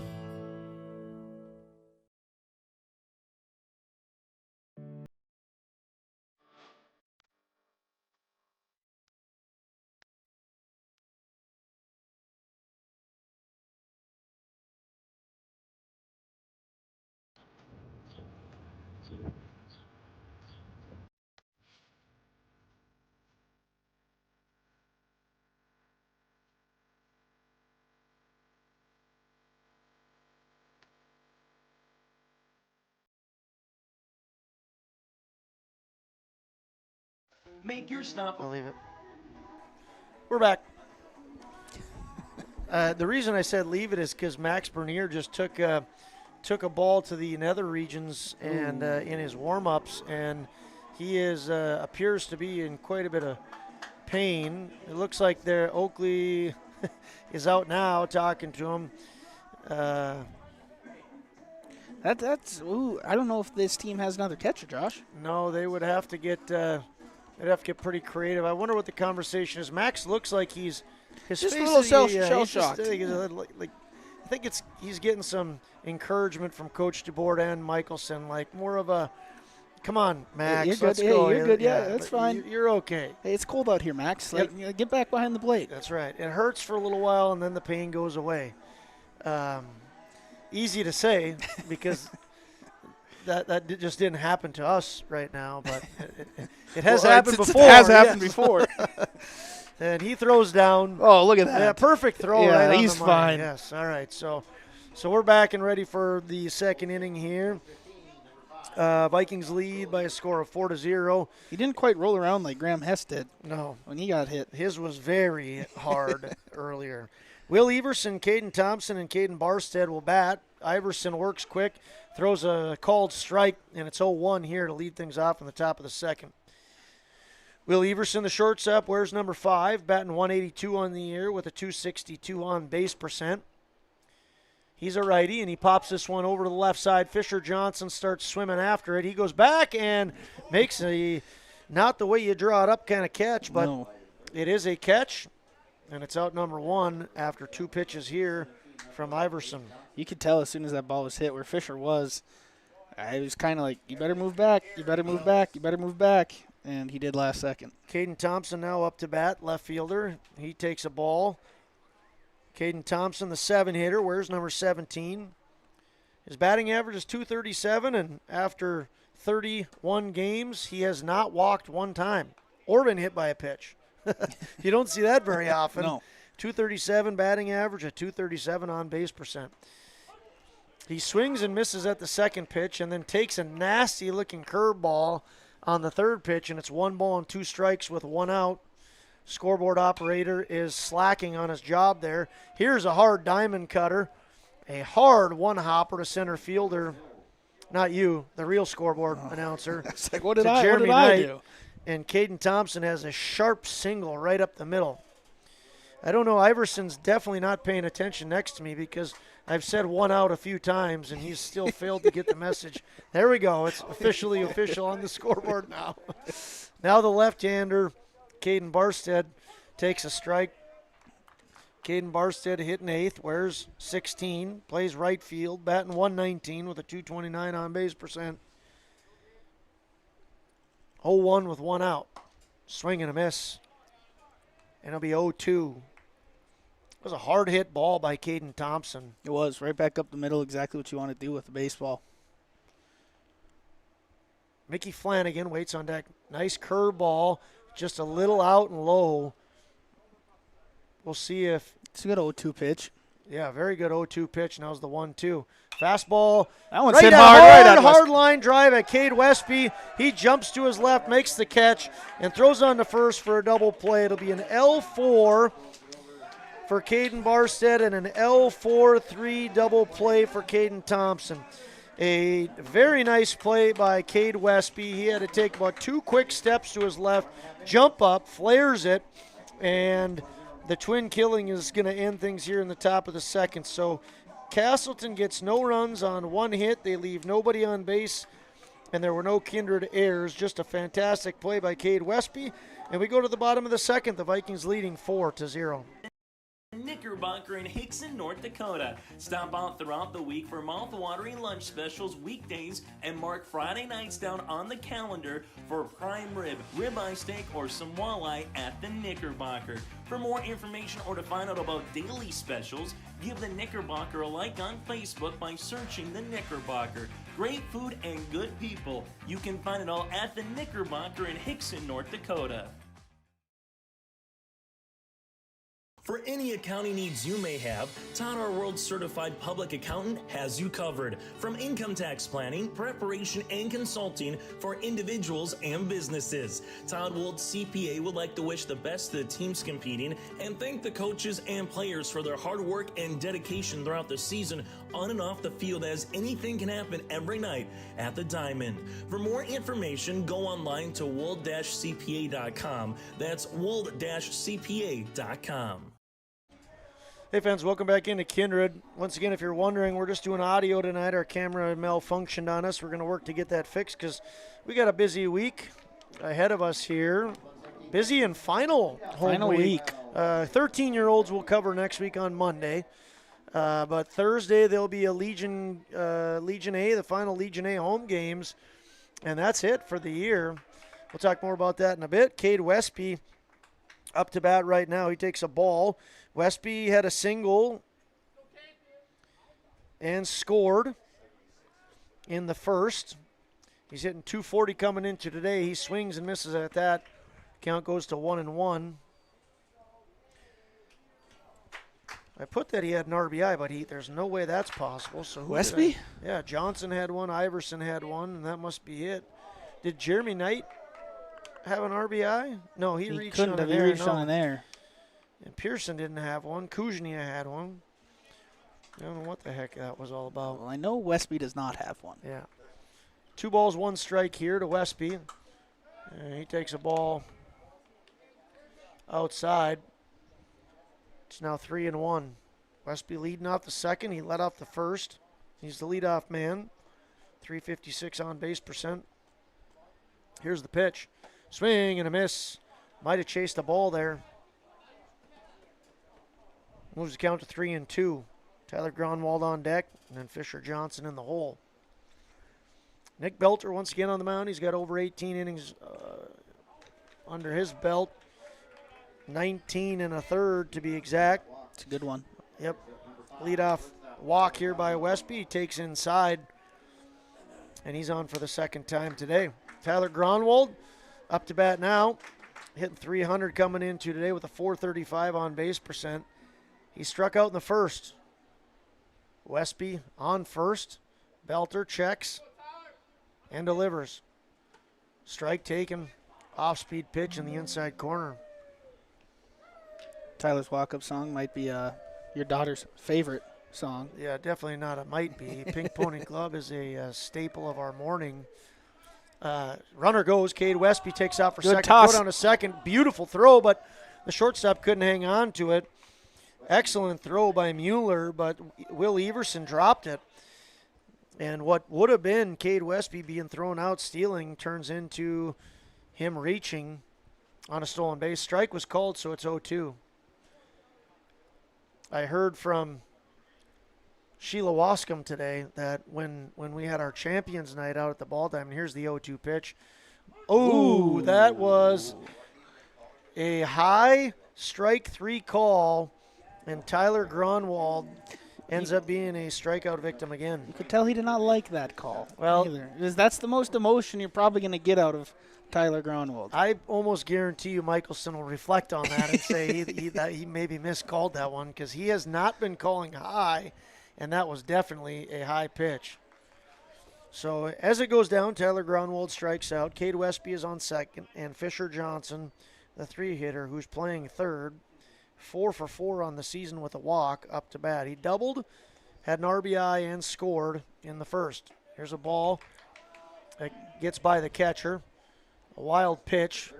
Make your stop. I'll leave it. We're back. The reason I said leave it is because Max Bernier just took a ball to the nether regions and in his warm-ups, and He appears to be in quite a bit of pain. It looks like Oakley is out now talking to him. That's I don't know if this team has another catcher, Josh. No, they would have to get pretty creative. I wonder what the conversation is. Max looks like his just face a little shell he's shocked. I think he's getting some encouragement from Coach DeBoer and Michelson, like more of a, come on, Max, you're good. let's go. You're good. Yeah, that's fine. You're okay. Hey, it's cold out here, Max. Get back behind the plate. That's right. It hurts for a little while, and then the pain goes away. Easy to say because that just didn't happen to us right now, but it has happened before. It has happened before. And he throws down. Oh, look at that. Yeah, perfect throw. Yeah, right on he's the money. fine. Yes, all right. So we're back and ready for the second inning here. Vikings lead by a score of 4-0. He didn't quite roll around like Graham Hess did. No. When he got hit. His was very hard earlier. Will Everson, Caden Thompson, and Caden Barstead will bat. Iverson works quick, throws a called strike, and it's 0-1 here to lead things off in the top of the second. Will Everson, the shortstop, wears number 5, batting 182 on the year with a 262 on base percent. He's a righty, and he pops this one over to the left side. Fisher Johnson starts swimming after it. He goes back and makes a not the way you draw it up kind of catch, but it is a catch. And it's out number 1 after 2 pitches here from Iverson. You could tell as soon as that ball was hit where Fisher was. I was kind of like, you better move back, you better move back, you better move back. And he did last second. Caden Thompson now up to bat, left fielder. He takes a ball. Caden Thompson, the 7-hitter, wears number 17. His batting average is .237, and after 31 games, he has not walked one time or been hit by a pitch. You don't see that very often. No. .237 batting average, a .237 on base percent. He swings and misses at the second pitch and then takes a nasty-looking curveball on the third pitch, and it's 1 ball and 2 strikes with 1 out. Scoreboard operator is slacking on his job there. Here's a hard diamond cutter, a hard one-hopper to center fielder. Not you, the real scoreboard announcer. It's like, what did I do? And Caden Thompson has a sharp single right up the middle. I don't know. Iverson's definitely not paying attention next to me because I've said 1 out a few times, and he's still failed to get the message. There we go. It's officially official on the scoreboard now. Now the left-hander, Caden Barstead, takes a strike. Caden Barstead hitting 8th, wears 16, plays right field, batting 119 with a .229 on base percent. 0-1 with 1 out. Swing and a miss. And it'll be 0-2. It was a hard hit ball by Caden Thompson. It was right back up the middle, exactly what you want to do with the baseball. Mickey Flanagan waits on deck. Nice curve ball, just a little out and low. We'll see if it's a good 0-2 pitch. Yeah, very good 0-2 pitch. Now's the 1-2. Fastball. That one's hit hard. Hard line drive at Cade Westby. He jumps to his left, makes the catch, and throws on to first for a double play. It'll be an L4 for Caden Barstead and an L4-3 double play for Caden Thompson. A very nice play by Cade Westby. He had to take about 2 quick steps to his left, jump up, flares it, and the twin killing is going to end things here in the top of the second. So Castleton gets no runs on 1 hit. They leave nobody on base, and there were no Kindred errors. Just a fantastic play by Cade Westby. And we go to the bottom of the second. The Vikings leading 4-0. Knickerbocker in Hickson, North Dakota. Stop out throughout the week for mouth-watering lunch specials weekdays and mark Friday nights down on the calendar for prime rib, ribeye steak, or some walleye at the Knickerbocker. For more information or to find out about daily specials, give the Knickerbocker a like on Facebook by searching the Knickerbocker. Great food and good people. You can find it all at the Knickerbocker in Hickson, North Dakota. For any accounting needs you may have, Todd R. World Certified Public Accountant has you covered. From income tax planning, preparation, and consulting for individuals and businesses. Todd Wold CPA would like to wish the best to the teams competing and thank the coaches and players for their hard work and dedication throughout the season on and off the field, as anything can happen every night at the Diamond. For more information, go online to wold-cpa.com. That's wold-cpa.com. Hey fans, welcome back into Kindred. Once again, if you're wondering, we're just doing audio tonight. Our camera malfunctioned on us. We're going to work to get that fixed because we got a busy week ahead of us here. Busy and final week. 13-year-olds we'll cover next week on Monday. But Thursday there'll be a Legion A, the final Legion A home games, and that's it for the year. We'll talk more about that in a bit. Cade Westby up to bat right now. He takes a ball. Westby had a single and scored in the first. He's hitting .240 coming into today. He swings and misses at that. Count goes to 1-1. I put that he had an RBI, but there's no way that's possible. So Westby? Yeah, Johnson had one, Iverson had one, and that must be it. Did Jeremy Knight have an RBI? No, he reached on an air. On there. And Pearson didn't have one. Kuznia had one. I don't know what the heck that was all about. Well, I know Westby does not have one. Yeah. 2 balls, 1 strike here to Westby. And he takes a ball outside. It's now 3-1. Westby leading off the second. He led off the first. He's the leadoff man. .356 on base percent. Here's the pitch. Swing and a miss. Might have chased the ball there. Moves the count to 3-2. Tyler Gronwald on deck, and then Fisher Johnson in the hole. Nick Belter once again on the mound. He's got over 18 innings under his belt. 19 1/3 to be exact. It's a good one. Yep. Leadoff walk here by Westby. He takes inside, and he's on for the second time today. Tyler Gronwald up to bat now. Hitting .300 coming into today with a .435 on base percent. He struck out in the first. Westby on first. Belter checks and delivers. Strike taken. Off-speed pitch in the inside corner. Tyler's walk-up song might be your daughter's favorite song. Yeah, definitely not a might be. Pink Pony Club is a staple of our morning. Runner goes. Cade Westby takes out for Good second. toss. Throw down a second. Beautiful throw, but the shortstop couldn't hang on to it. Excellent throw by Mueller, but Will Everson dropped it. And what would have been Cade Westby being thrown out stealing turns into him reaching on a stolen base. Strike was called, so it's 0-2. I heard from Sheila Wascom today that when we had our Champions Night out at the Ball Diamond, here's the 0-2 pitch. Oh, that was a high strike 3 call. And Tyler Gronwald ends up being a strikeout victim again. You could tell he did not like that call. Well, either. That's the most emotion you're probably going to get out of Tyler Gronwald. I almost guarantee you Michelson will reflect on that and say he maybe miscalled that one because he has not been calling high, and that was definitely a high pitch. So as it goes down, Tyler Gronwald strikes out. Cade Westby is on second, and Fisher Johnson, the 3-hitter, who's playing third, 4 for 4 on the season with a walk up to bat. He doubled, had an RBI, and scored in the first. Here's a ball that gets by the catcher. A wild pitch.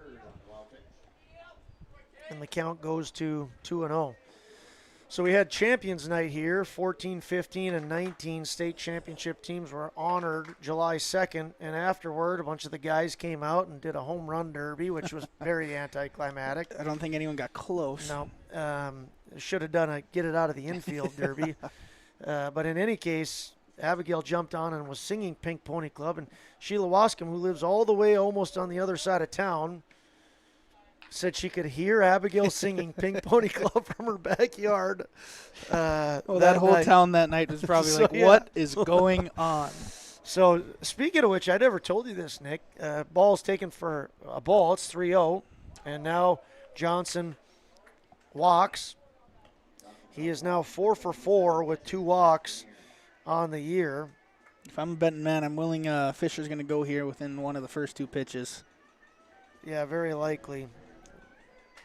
And the count goes to 2-0. So we had Champions Night here. 14, 15, and 19 state championship teams were honored July 2nd. And afterward, a bunch of the guys came out and did a home run derby, which was very anticlimactic. I don't think anyone got close. No. Should have done a get it out of the infield derby. But in any case, Abigail jumped on and was singing Pink Pony Club. And Sheila Wascom, who lives all the way almost on the other side of town, said she could hear Abigail singing Pink Pony Club from her backyard. That whole night. Town that night was probably so, like, what is going on? So, speaking of which, I never told you this, Nick. Ball's taken for a ball. It's 3-0. And now Johnson walks, He is now 4 for 4 with 2 walks on the year. If I'm a betting man, I'm willing Fisher's going to go here within one of the first 2 pitches. Yeah, very likely.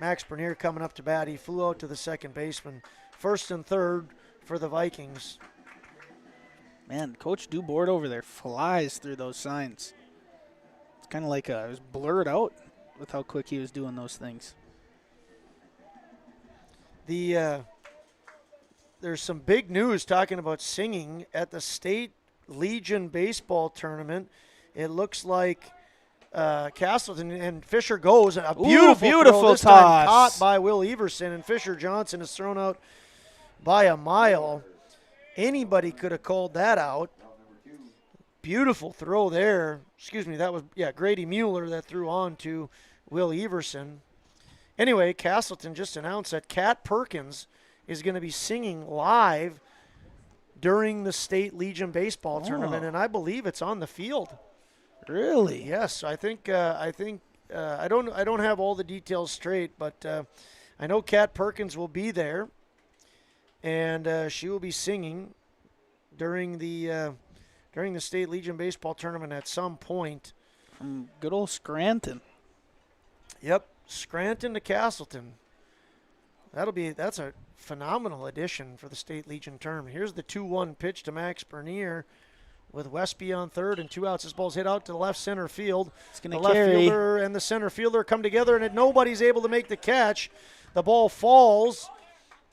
Max Bernier coming up to bat. He flew out to the second baseman. First and third for the Vikings. Man, Coach Dubord over there flies through those signs. It's kind of like it was blurred out with how quick he was doing those things. There's some big news talking about singing at the State Legion baseball tournament. It looks like Castleton and Fisher goes. A beautiful throw, this time caught by Will Everson, and Fisher Johnson is thrown out by a mile. Anybody could have called that out. Beautiful throw there. Excuse me, that was Grady Mueller that threw on to Will Everson. Anyway, Castleton just announced that Kat Perkins is going to be singing live during the State Legion baseball tournament, and I believe it's on the field. Really? Yes, I think I don't have all the details straight, but I know Kat Perkins will be there, and she will be singing during the State Legion baseball tournament at some point. From good old Scranton. Yep, Scranton to Castleton. That's a phenomenal addition for the State Legion tournament. Here's the 2-1 pitch to Max Bernier with Westby on third and 2 outs. This ball's hit out to the left center field. It's going to left fielder and the center fielder come together, and nobody's able to make the catch. The ball falls,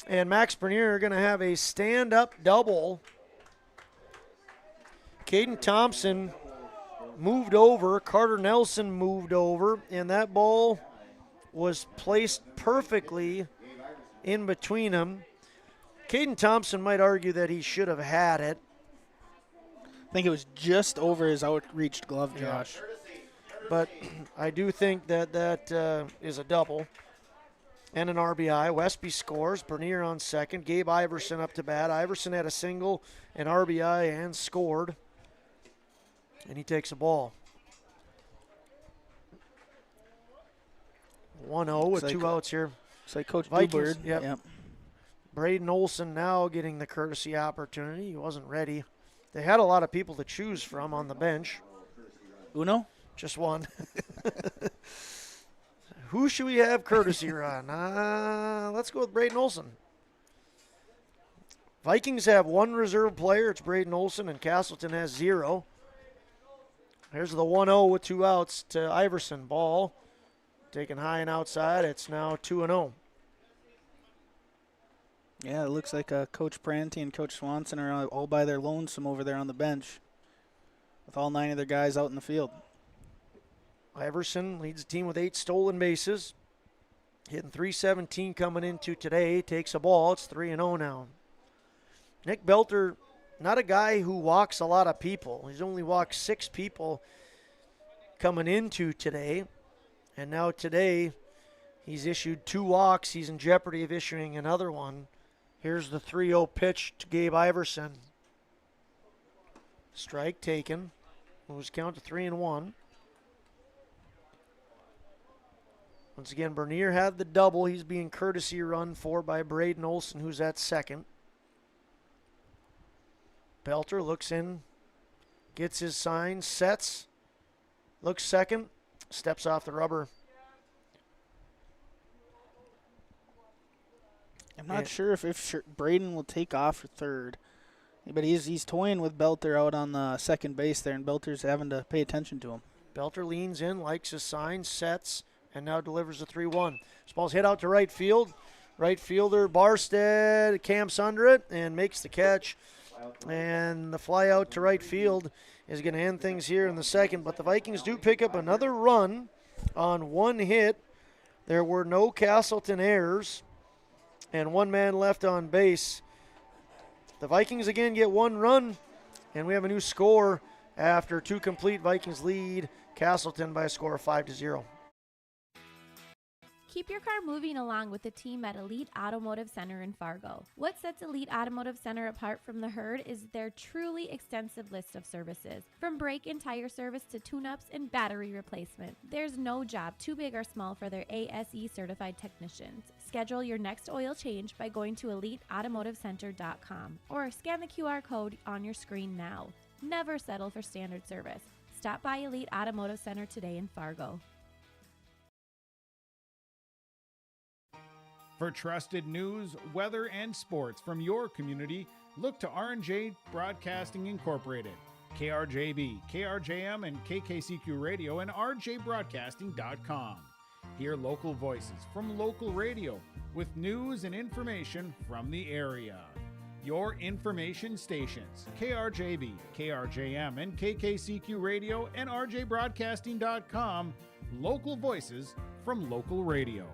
and Max Bernier are going to have a stand-up double. Caden Thompson moved over. Carter Nelson moved over, and that ball was placed perfectly in between them. Caden Thompson might argue that he should have had it. I think it was just over his outreached glove, Josh. Yeah. But I do think that is a double and an RBI. Westby scores. Bernier on second. Gabe Iverson up to bat. Iverson had a single, an RBI, and scored. And he takes a ball. 1-0 with 2 outs here. It's like Coach Vikings, Dubord. Yep. Braden Olson now getting the courtesy opportunity. He wasn't ready. They had a lot of people to choose from on the bench. Uno? Just one. Who should we have courtesy run? Let's go with Braden Olson. Vikings have 1 reserve player. It's Braden Olson, and Castleton has 0. Here's the 1-0 with 2 outs to Iverson. Ball taken high and outside. It's now 2-0. Yeah, it looks like Coach Pranty and Coach Swanson are all by their lonesome over there on the bench with all 9 of their guys out in the field. Iverson leads the team with 8 stolen bases. Hitting .317 coming into today. Takes a ball. It's 3-0 now. Nick Belter, not a guy who walks a lot of people. He's only walked 6 people coming into today. And now today, he's issued 2 walks. He's in jeopardy of issuing another one. Here's the 3-0 pitch to Gabe Iverson. Strike taken. Moves count to 3-1. Once again, Bernier had the double. He's being courtesy run for by Braden Olson, who's at second. Belter looks in, gets his sign, sets, looks second, steps off the rubber. I'm not sure if Braden will take off for third. But he's toying with Belter out on the second base there, and Belter's having to pay attention to him. Belter leans in, likes his sign, sets, and now delivers a 3-1. This ball's hit out to right field. Right fielder Barstead camps under it and makes the catch. And the fly out to right field is going to end things here in the second. But the Vikings do pick up another run on 1 hit. There were no Castleton errors and 1 man left on base. The Vikings again get 1 run, and we have a new score after 2 complete. Vikings lead Castleton by a score of 5-0. Keep your car moving along with the team at Elite Automotive Center in Fargo. What sets Elite Automotive Center apart from the herd is their truly extensive list of services. From brake and tire service to tune-ups and battery replacement, there's no job too big or small for their ASE certified technicians. Schedule your next oil change by going to EliteAutomotiveCenter.com or scan the QR code on your screen now. Never settle for standard service. Stop by Elite Automotive Center today in Fargo. For trusted news, weather, and sports from your community, look to R&J Broadcasting Incorporated, KRJB, KRJM, and KKCQ Radio, and rjbroadcasting.com. Hear local voices from local radio with news and information from the area. Your information stations, KRJB, KRJM, and KKCQ Radio, and rjbroadcasting.com. Local voices from local radio.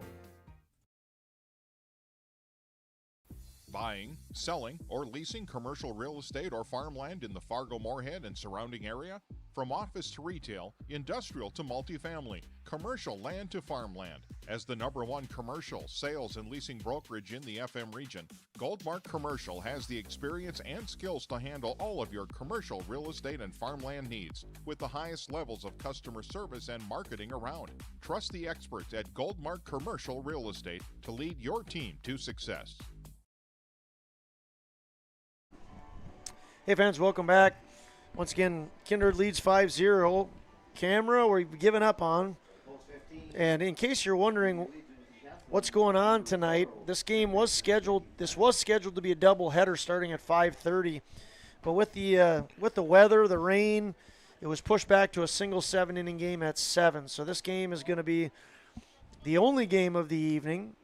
Buying, selling, or leasing commercial real estate or farmland in the Fargo-Moorhead and surrounding area? From office to retail, industrial to multifamily, commercial land to farmland. As the #1 commercial, sales, and leasing brokerage in the FM region, Goldmark Commercial has the experience and skills to handle all of your commercial real estate and farmland needs with the highest levels of customer service and marketing around. Trust the experts at Goldmark Commercial Real Estate to lead your team to success. Hey fans, welcome back. Once again, Kindred leads 5-0. Camera, we've given up on. And in case you're wondering what's going on tonight, this was scheduled to be a doubleheader starting at 5:30. But with the weather, the rain, it was pushed back to a single 7-inning game at 7. So this game is going to be the only game of the evening,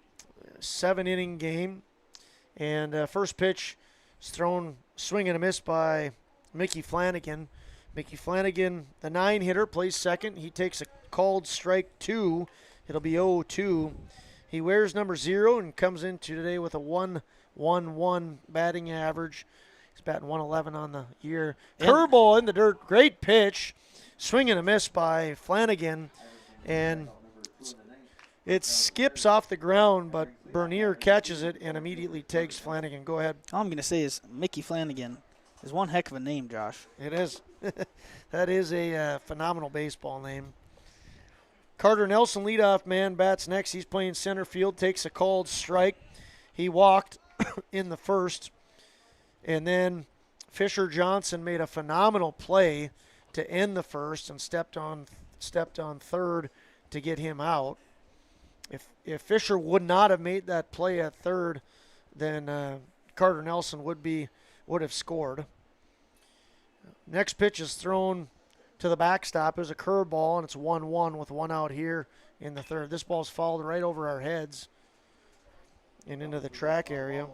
7-inning game. And first pitch is thrown, swing and a miss by Mickey Flanagan. Mickey Flanagan, the 9-hitter, plays second. He takes a called strike 2. It'll be 0-2. He wears number 0 and comes into today with a 1.11 batting average. He's batting 111 on the year. Curveball in the dirt. Great pitch. Swing and a miss by Flanagan. And it skips off the ground, but Bernier catches it and immediately takes Flanagan. Go ahead. All I'm going to say is Mickey Flanagan is one heck of a name, Josh. It is. That is a phenomenal baseball name. Carter Nelson, leadoff man, bats next. He's playing center field, takes a called strike. He walked in the first. And then Fisher Johnson made a phenomenal play to end the first and stepped on third to get him out. If Fisher would not have made that play at third, then Carter Nelson would have scored. Next pitch is thrown to the backstop. It was a curveball, and it's 1-1 with one out here in the third. This ball's fouled right over our heads and into the track area.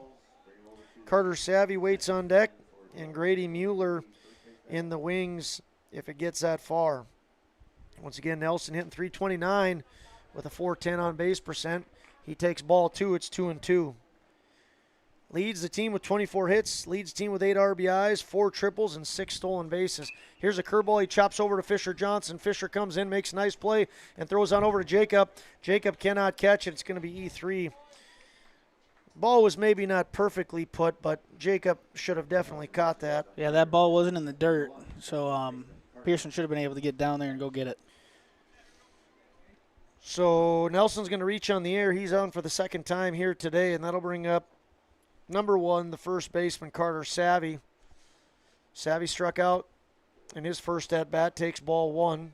Carter Savvy waits on deck, and Grady Mueller in the wings if it gets that far. Once again, Nelson hitting .329 with a .410 on base percent. He takes ball 2. It's 2-2. Leads the team with 24 hits, leads the team with 8 RBIs, 4 triples, and 6 stolen bases. Here's a curveball. He chops over to Fisher Johnson. Fisher comes in, makes a nice play, and throws on over to Jacob. Jacob cannot catch it. It's going to be E3. Ball was maybe not perfectly put, but Jacob should have definitely caught that. Yeah, that ball wasn't in the dirt, so Pearson should have been able to get down there and go get it. So Nelson's going to reach on the air. He's on for the second time here today, and that'll bring up number 1, the first baseman, Carter Savvy. Savvy struck out in his first at-bat, takes ball 1.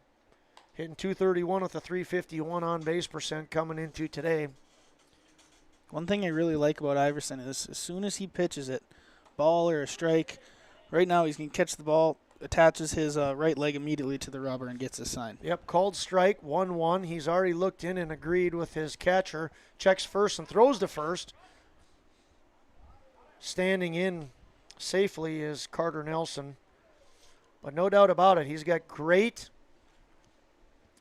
Hitting .231 with a .351 on-base percent coming into today. One thing I really like about Iverson is as soon as he pitches it, ball or a strike, right now he's going to catch the ball, attaches his right leg immediately to the rubber and gets a sign. Yep, called strike, 1-1. He's already looked in and agreed with his catcher. Checks first and throws to first. Standing in safely is Carter Nelson. But no doubt about it, he's got great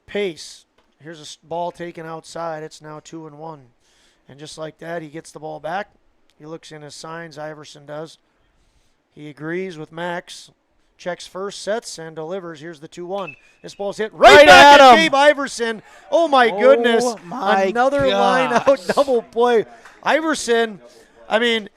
pace. Here's a ball taken outside. It's now 2-1. And just like that, he gets the ball back. He looks in his signs, Iverson does. He agrees with Max. Checks first, sets, and delivers. Here's the 2-1. This ball's hit right back at Gabe Iverson. Oh, my goodness. Another line-out double play. Iverson, I mean,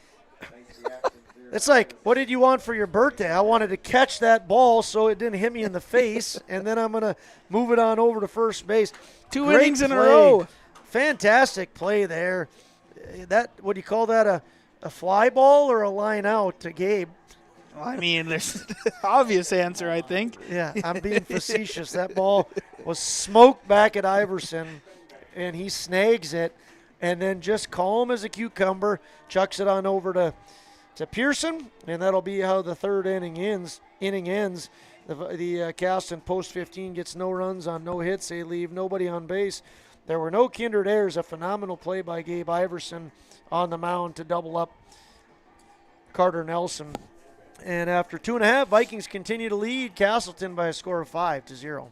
it's like, what did you want for your birthday? I wanted to catch that ball so it didn't hit me in the face, and then I'm going to move it on over to first base. Two innings in a row. Fantastic play there. that, what do you call that, a fly ball or a line out to Gabe? Well, I mean, there's an obvious answer, I think. Yeah, I'm being facetious. That ball was smoked back at Iverson, and he snags it, and then just calm as a cucumber, chucks it on over to Pearson, and that'll be how the third inning ends. The Caston post 15 gets no runs on no hits. They leave nobody on base. There were no Kindred errors. A phenomenal play by Gabe Iverson on the mound to double up Carter Nelson. And after 2.5, Vikings continue to lead Castleton by a score of 5-0.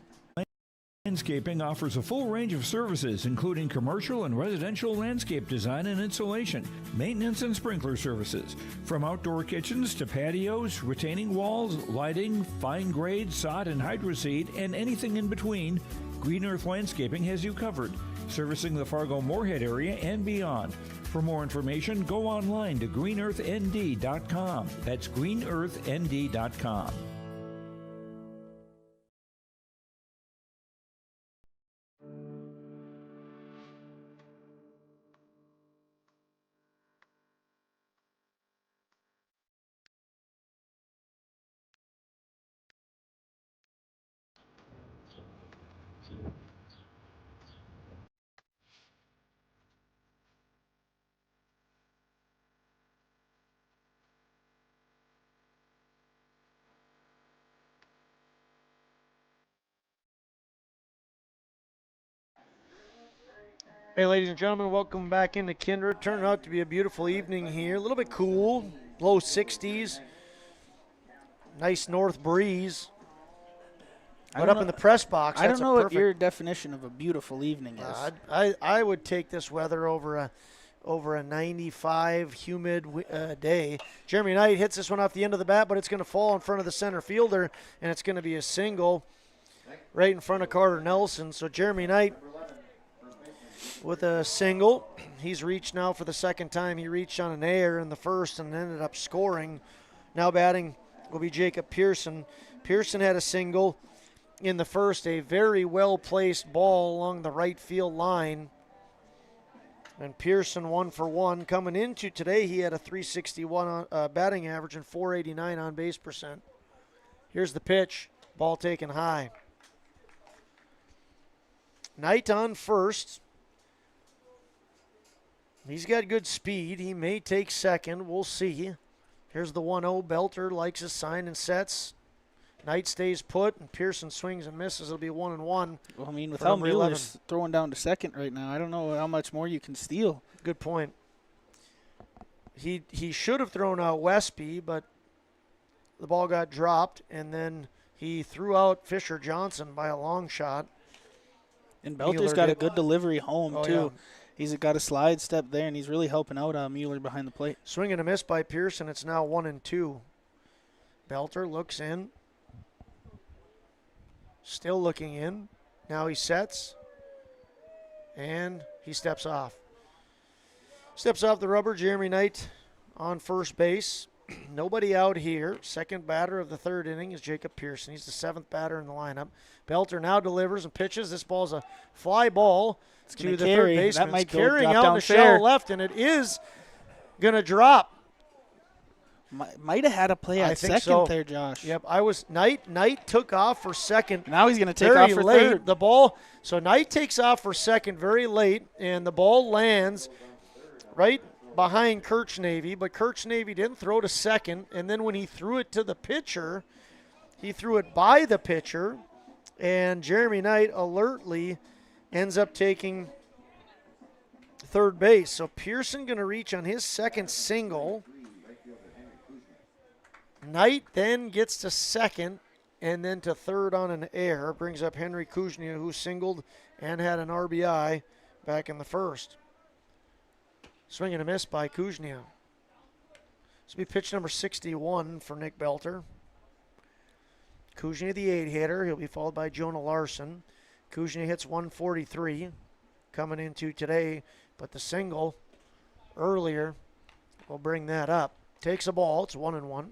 Landscaping offers a full range of services, including commercial and residential landscape design and installation, maintenance and sprinkler services. From outdoor kitchens to patios, retaining walls, lighting, fine grade, sod and hydroseed, and anything in between, Green Earth Landscaping has you covered, servicing the Fargo-Moorhead area and beyond. For more information, go online to greenearthnd.com. That's greenearthnd.com. Hey, ladies and gentlemen, welcome back into Kindred. Turned out to be a beautiful evening here. A little bit cool, low 60s. Nice north breeze. But up in the press box, I don't know what your definition of a beautiful evening is. I would take this weather over a 95 humid day. Jeremy Knight hits this one off the end of the bat, but it's going to fall in front of the center fielder, and it's going to be a single right in front of Carter Nelson. So Jeremy Knight with a single. He's reached now for the second time. He reached on an air in the first and ended up scoring. Now batting will be Jacob Pearson. Pearson had a single in the first, a very well-placed ball along the right field line. And Pearson 1 for 1. Coming into today, he had a 361 batting average and 489 on base percent. Here's the pitch. Ball taken high. Knight on first. He's got good speed. He may take second. We'll see. Here's the 1-0. Belter likes his sign and sets. Knight stays put, and Pearson swings and misses. It'll be 1-1. Well, I mean, with how Mueller's throwing down to second right now, I don't know how much more you can steal. Good point. He should have thrown out Westby, but the ball got dropped, and then he threw out Fisher Johnson by a long shot. And Belter's got a good delivery home, too. Yeah. He's got a slide step there, and he's really helping out Mueller behind the plate. Swing and a miss by Pearson. It's now 1-2. Belter looks in. Still looking in. Now he sets. And he steps off. Steps off the rubber. Jeremy Knight on first base. Nobody out here. Second batter of the third inning is Jacob Pearson. He's the seventh batter in the lineup. Belter now delivers and pitches. This ball's a fly ball to the third baseman. That might go carrying drop out down the fair. shallow left, and it is going to drop. Might have had a play at second there, Josh. Yep, Knight took off for second. Now he's going to take very off for late. third. The ball, so Knight takes off for second very late, and the ball lands right behind Kirchnavy, but Kirchnavy didn't throw to second, and then when he threw it to the pitcher, he threw it by the pitcher, and Jeremy Knight alertly ends up taking third base. So Pearson going to reach on his second single. Knight then gets to second and then to third on an error. Brings up Henry Kuznia, who singled and had an RBI back in the first. Swing and a miss by Kuznia. This will be pitch number 61 for Nick Belter. Kuznia, the 8-hitter. He'll be followed by Jonah Larson. Kuznia hits 143 coming into today, but the single earlier will bring that up. Takes a ball. It's 1-1.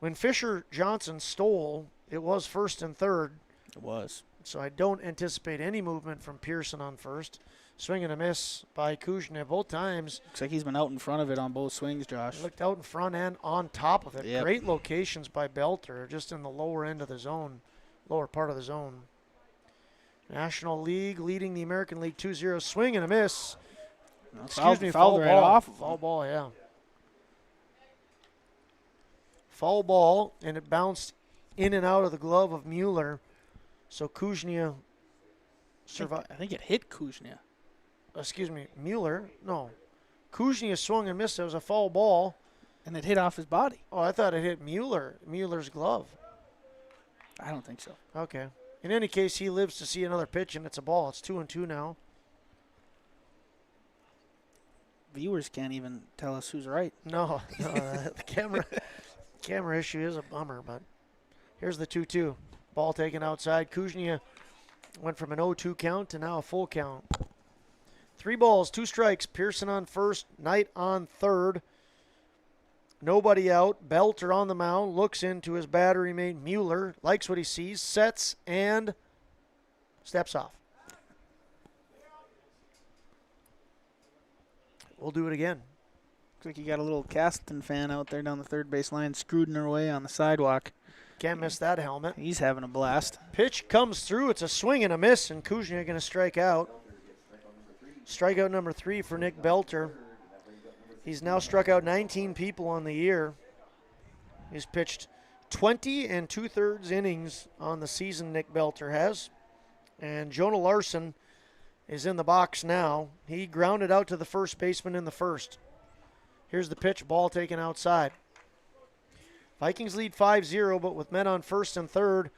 When Fisher Johnson stole, it was first and third. It was. So I don't anticipate any movement from Pearson on first. Swing and a miss by Kuznia both times. Looks like he's been out in front of it on both swings, Josh. He looked out in front and on top of it. Yep. Great locations by Belter, just in the lower end of the zone, lower part of the zone. National League leading the American League 2-0. Swing and a miss. Fouled right off. Foul ball, yeah. Foul ball, and it bounced in and out of the glove of Mueller. So Kuznia survived. I think it hit Kuznia. Excuse me, Mueller. No. Kuznia swung and missed. It was a foul ball. And it hit off his body. Oh, I thought it hit Mueller's glove. I don't think so. Okay. In any case, he lives to see another pitch, and it's a ball. It's 2-2 now. Viewers can't even tell us who's right. No, the camera issue is a bummer, but here's the 2-2. Ball taken outside. Kuznia went from an 0-2 count to now a full count. 3 balls, 2 strikes. Pearson on first, Knight on third. Nobody out. Belter on the mound, looks into his battery mate Mueller, likes what he sees, sets, and steps off. We'll do it again. Looks like you got a little Castleton fan out there down the third base line, screwing her away on the sidewalk. Can't miss that helmet. He's having a blast. Pitch comes through. It's a swing and a miss, and Kuznia going to strike out. Strikeout number 3 for Nick Belter. He's now struck out 19 people on the year. He's pitched 20 2/3 innings on the season, Nick Belter has. And Jonah Larson is in the box now. He grounded out to the first baseman in the first. Here's the pitch, ball taken outside. Vikings lead 5-0, but with men on first and third,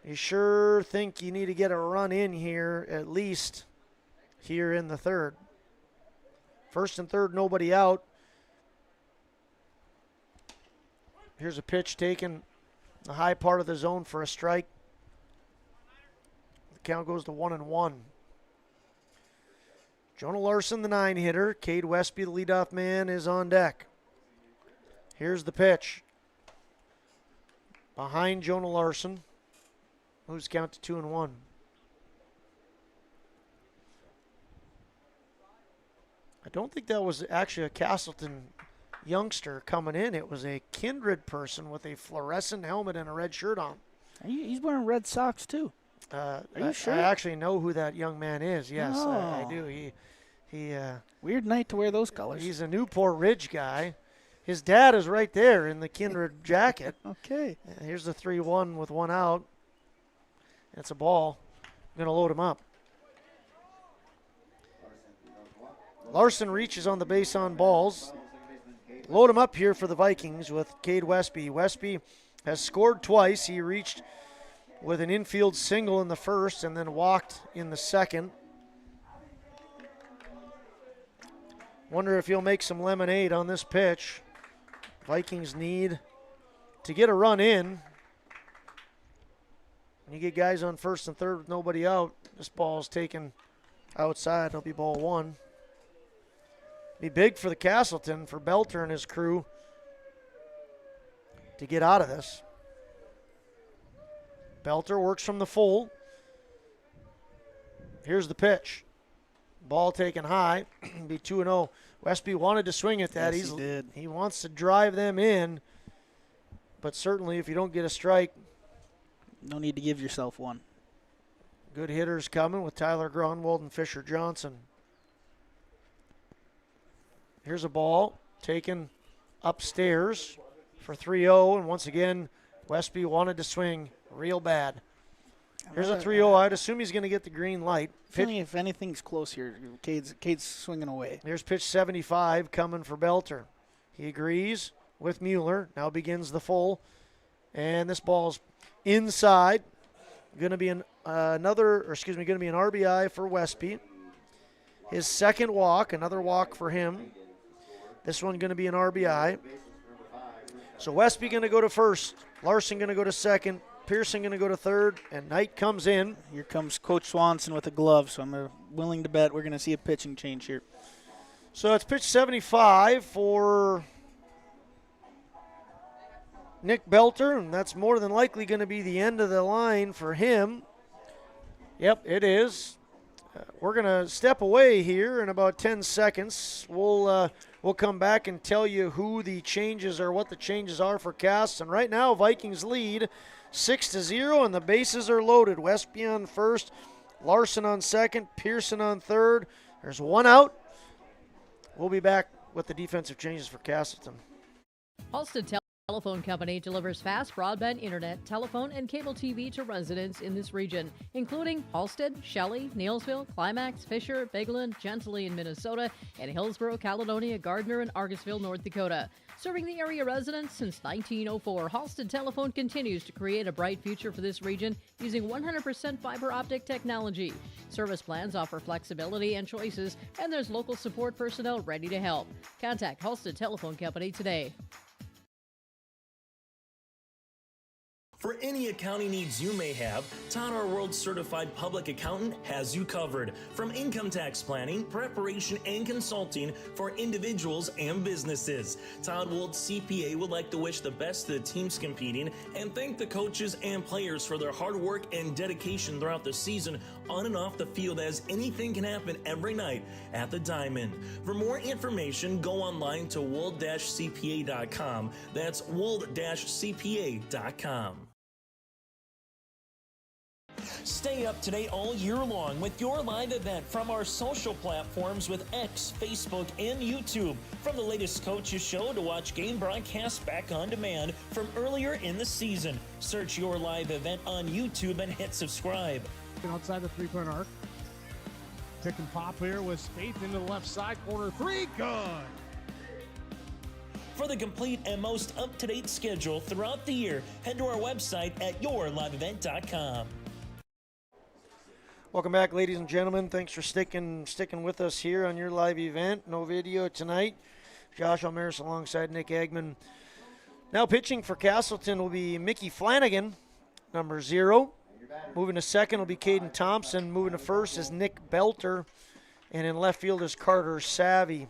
you sure think you need to get a run in here, at least here in the third. First and third, nobody out. Here's a pitch taken the high part of the zone for a strike. The count goes to 1-1. Jonah Larson, the 9-hitter. Cade Westby, the leadoff man, is on deck. Here's the pitch. Behind Jonah Larson. Moves count to 2-1. I don't think that was actually a Castleton youngster coming in. It was a Kindred person with a fluorescent helmet and a red shirt on. He's wearing red socks, too. Are you sure? I actually know who that young man is. Yes, I do. He weird night to wear those colors. He's a Newport Ridge guy. His dad is right there in the Kindred jacket. Okay. Here's the 3-1 with 1 out. It's a ball. I'm going to load him up. Larson reaches on the base on balls. Load him up here for the Vikings with Cade Westby. Westby has scored twice. He reached with an infield single in the first and then walked in the second. Wonder if he'll make some lemonade on this pitch. Vikings need to get a run in. When you get guys on first and third with nobody out, this ball's taken outside. It'll be ball 1. Be big for the Castleton, for Belter and his crew to get out of this. Belter works from the full. Here's the pitch. Ball taken high. Be 2-0. Westby wanted to swing at that. Yes, he did. He wants to drive them in. But certainly if you don't get a strike. No need to give yourself one. Good hitters coming with Tyler Grunwald and Fisher Johnson. Here's a ball taken upstairs for 3-0. And once again, Westby wanted to swing real bad. Here's a 3-0. I'd assume he's going to get the green light. Feeling if anything's close here, Cade's swinging away. Here's pitch 75 coming for Belter. He agrees with Mueller. Now begins the full. And this ball's inside. Going to be an RBI for Westby. His second walk, another walk for him. This one going to be an RBI. So Westby going to go to first. Larson going to go to second. Pearson going to go to third, and Knight comes in. Here comes Coach Swanson with a glove, so I'm willing to bet we're going to see a pitching change here. So it's pitch 75 for Nick Belter, and that's more than likely going to be the end of the line for him. Yep, it is. We're going to step away here in about 10 seconds. We'll come back and tell you who the changes or what the changes are for Cass. And right now, Vikings lead 6-0, and the bases are loaded. Westby on first, Larson on second, Pearson on third. There's one out. We'll be back with the defensive changes for Castleton. Halstead Telephone Company delivers fast broadband internet, telephone, and cable TV to residents in this region, including Halstead, Shelley, Neilsville, Climax, Fisher, Bigland, Gentilly in Minnesota, and Hillsborough, Caledonia, Gardner, and Argusville, North Dakota. Serving the area residents since 1904, Halstead Telephone continues to create a bright future for this region using 100% fiber optic technology. Service plans offer flexibility and choices, and there's local support personnel ready to help. Contact Halstead Telephone Company today. For any accounting needs you may have, Todd R. World Certified Public Accountant has you covered. From income tax planning, preparation, and consulting for individuals and businesses. Todd Wold CPA would like to wish the best to the teams competing and thank the coaches and players for their hard work and dedication throughout the season on and off the field, as anything can happen every night at the Diamond. For more information, go online to wold-cpa.com. That's wold-cpa.com. Stay up to date all year long with your live event from our social platforms with X, Facebook, and YouTube. From the latest coaches show to watch game broadcasts back on demand from earlier in the season. Search your live event on YouTube and hit subscribe. Outside the three-point arc. Pick and pop here with Spaeth into the left side corner. Three, good. For the complete and most up-to-date schedule throughout the year, head to our website at yourliveevent.com. Welcome back, ladies and gentlemen. Thanks for sticking with us here on your live event. No video tonight. Josh Almaris alongside Nick Eggman. Now pitching for Castleton will be Mickey Flanagan, number 0. Moving to second will be Caden Thompson. Moving to first is Nick Belter. And in left field is Carter Savvy.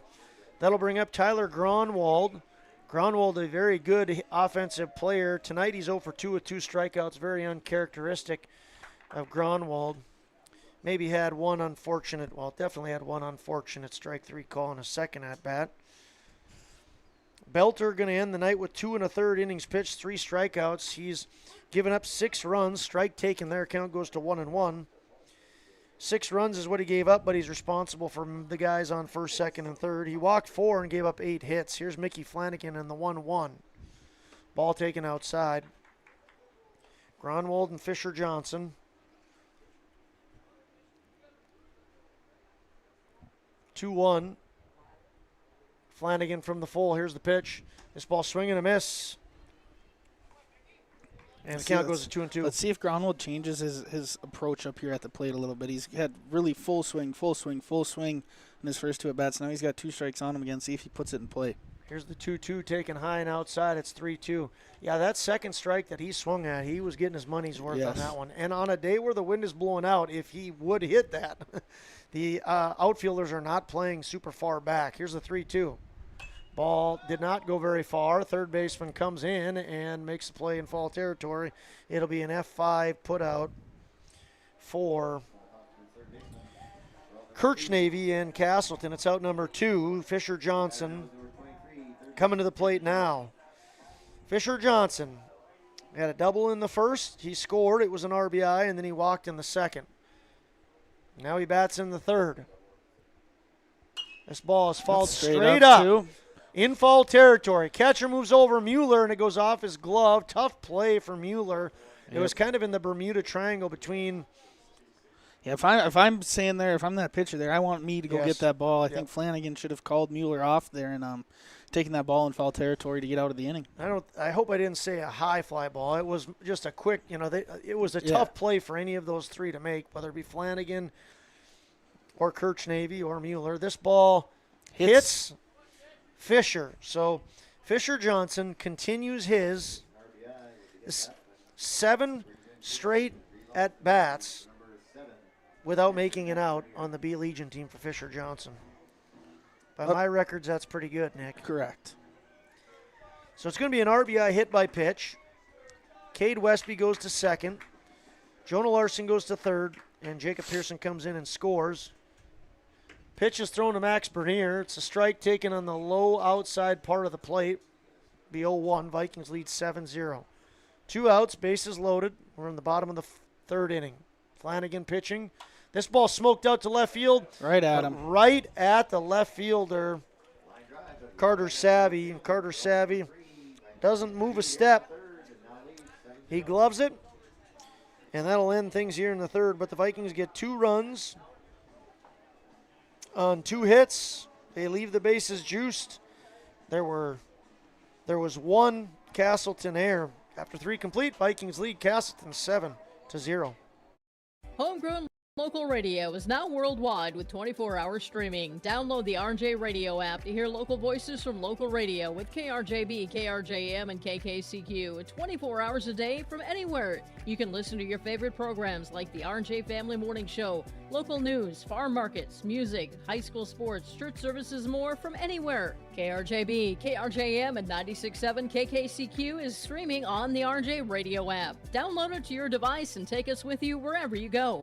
That'll bring up Tyler Gronwald. Gronwald, a very good offensive player. Tonight he's 0 for 2 with 2 strikeouts. Very uncharacteristic of Gronwald. Maybe had one unfortunate, well, definitely had one unfortunate strike 3 call in a second at bat. Belter going to end the night with 2 1/3 innings pitched, 3 strikeouts. He's given up 6 runs. Strike taken there. Count goes to 1-1. 6 runs is what he gave up, but he's responsible for the guys on first, second, and third. He walked 4 and gave up 8 hits. Here's Mickey Flanagan in the 1-1. Ball taken outside. Gronwald and Fisher Johnson. 2-1. Flanagan from the full. Here's the pitch. This ball swing and a miss. And the count goes to 2-2. Let's see if Gronwald changes his approach up here at the plate a little bit. He's had really full swing in his first 2 at-bats. Now he's got 2 strikes on him again. See if he puts it in play. Here's the 2-2 taken high and outside. It's 3-2. Yeah, that second strike that he swung at, he was getting his money's worth on that one. And on a day where the wind is blowing out, if he would hit that, the outfielders are not playing super far back. Here's the 3-2. Ball did not go very far. Third baseman comes in and makes the play in foul territory. It'll be an F5 put out for Kirchnavy and Castleton. It's out number 2, Fisher Johnson. Coming to the plate now. Fisher Johnson had a double in the first. He scored. It was an RBI, and then he walked in the second. Now he bats in the third. This ball is fouled straight up. In foul territory. Catcher moves over Mueller, and it goes off his glove. Tough play for Mueller. It was kind of in the Bermuda Triangle between. Yeah, if I'm saying there, if I'm that pitcher there, I want me to go get that ball. I think Flanagan should have called Mueller off there and taken that ball in foul territory to get out of the inning. I hope I didn't say a high fly ball. It was just a quick, it was a tough play for any of those 3 to make, whether it be Flanagan or Kirchnavy or Mueller. This ball hits Fisher. So Fisher Johnson continues his 7 straight at-bats without making an out on the B Legion team for Fisher Johnson. By my records, that's pretty good, Nick. Correct. So it's going to be an RBI hit by pitch. Cade Westby goes to second. Jonah Larson goes to third, and Jacob Pearson comes in and scores. Pitch is thrown to Max Bernier. It's a strike taken on the low outside part of the plate. Be 0-1. Vikings lead 7-0. 2 outs, bases loaded. We're in the bottom of the third inning. Flanagan pitching. This ball smoked out to left field. Right at him. Right at the left fielder, Carter Savvy. And Carter Savvy doesn't move a step. He gloves it. And that'll end things here in the third. But the Vikings get 2 runs on 2 hits. They leave the bases juiced. There was 1 Castleton error. After 3 complete, Vikings lead Castleton 7-0. Homegrown local radio is now worldwide with 24-hour streaming. Download the RJ Radio app to hear local voices from local radio with KRJB, KRJM, and KKCQ 24 hours a day from anywhere. You can listen to your favorite programs like the RJ Family Morning Show, local news, farm markets, music, high school sports, church services, more from anywhere. KRJB, KRJM, and 96.7 KKCQ is streaming on the RJ Radio app. Download it to your device and take us with you wherever you go.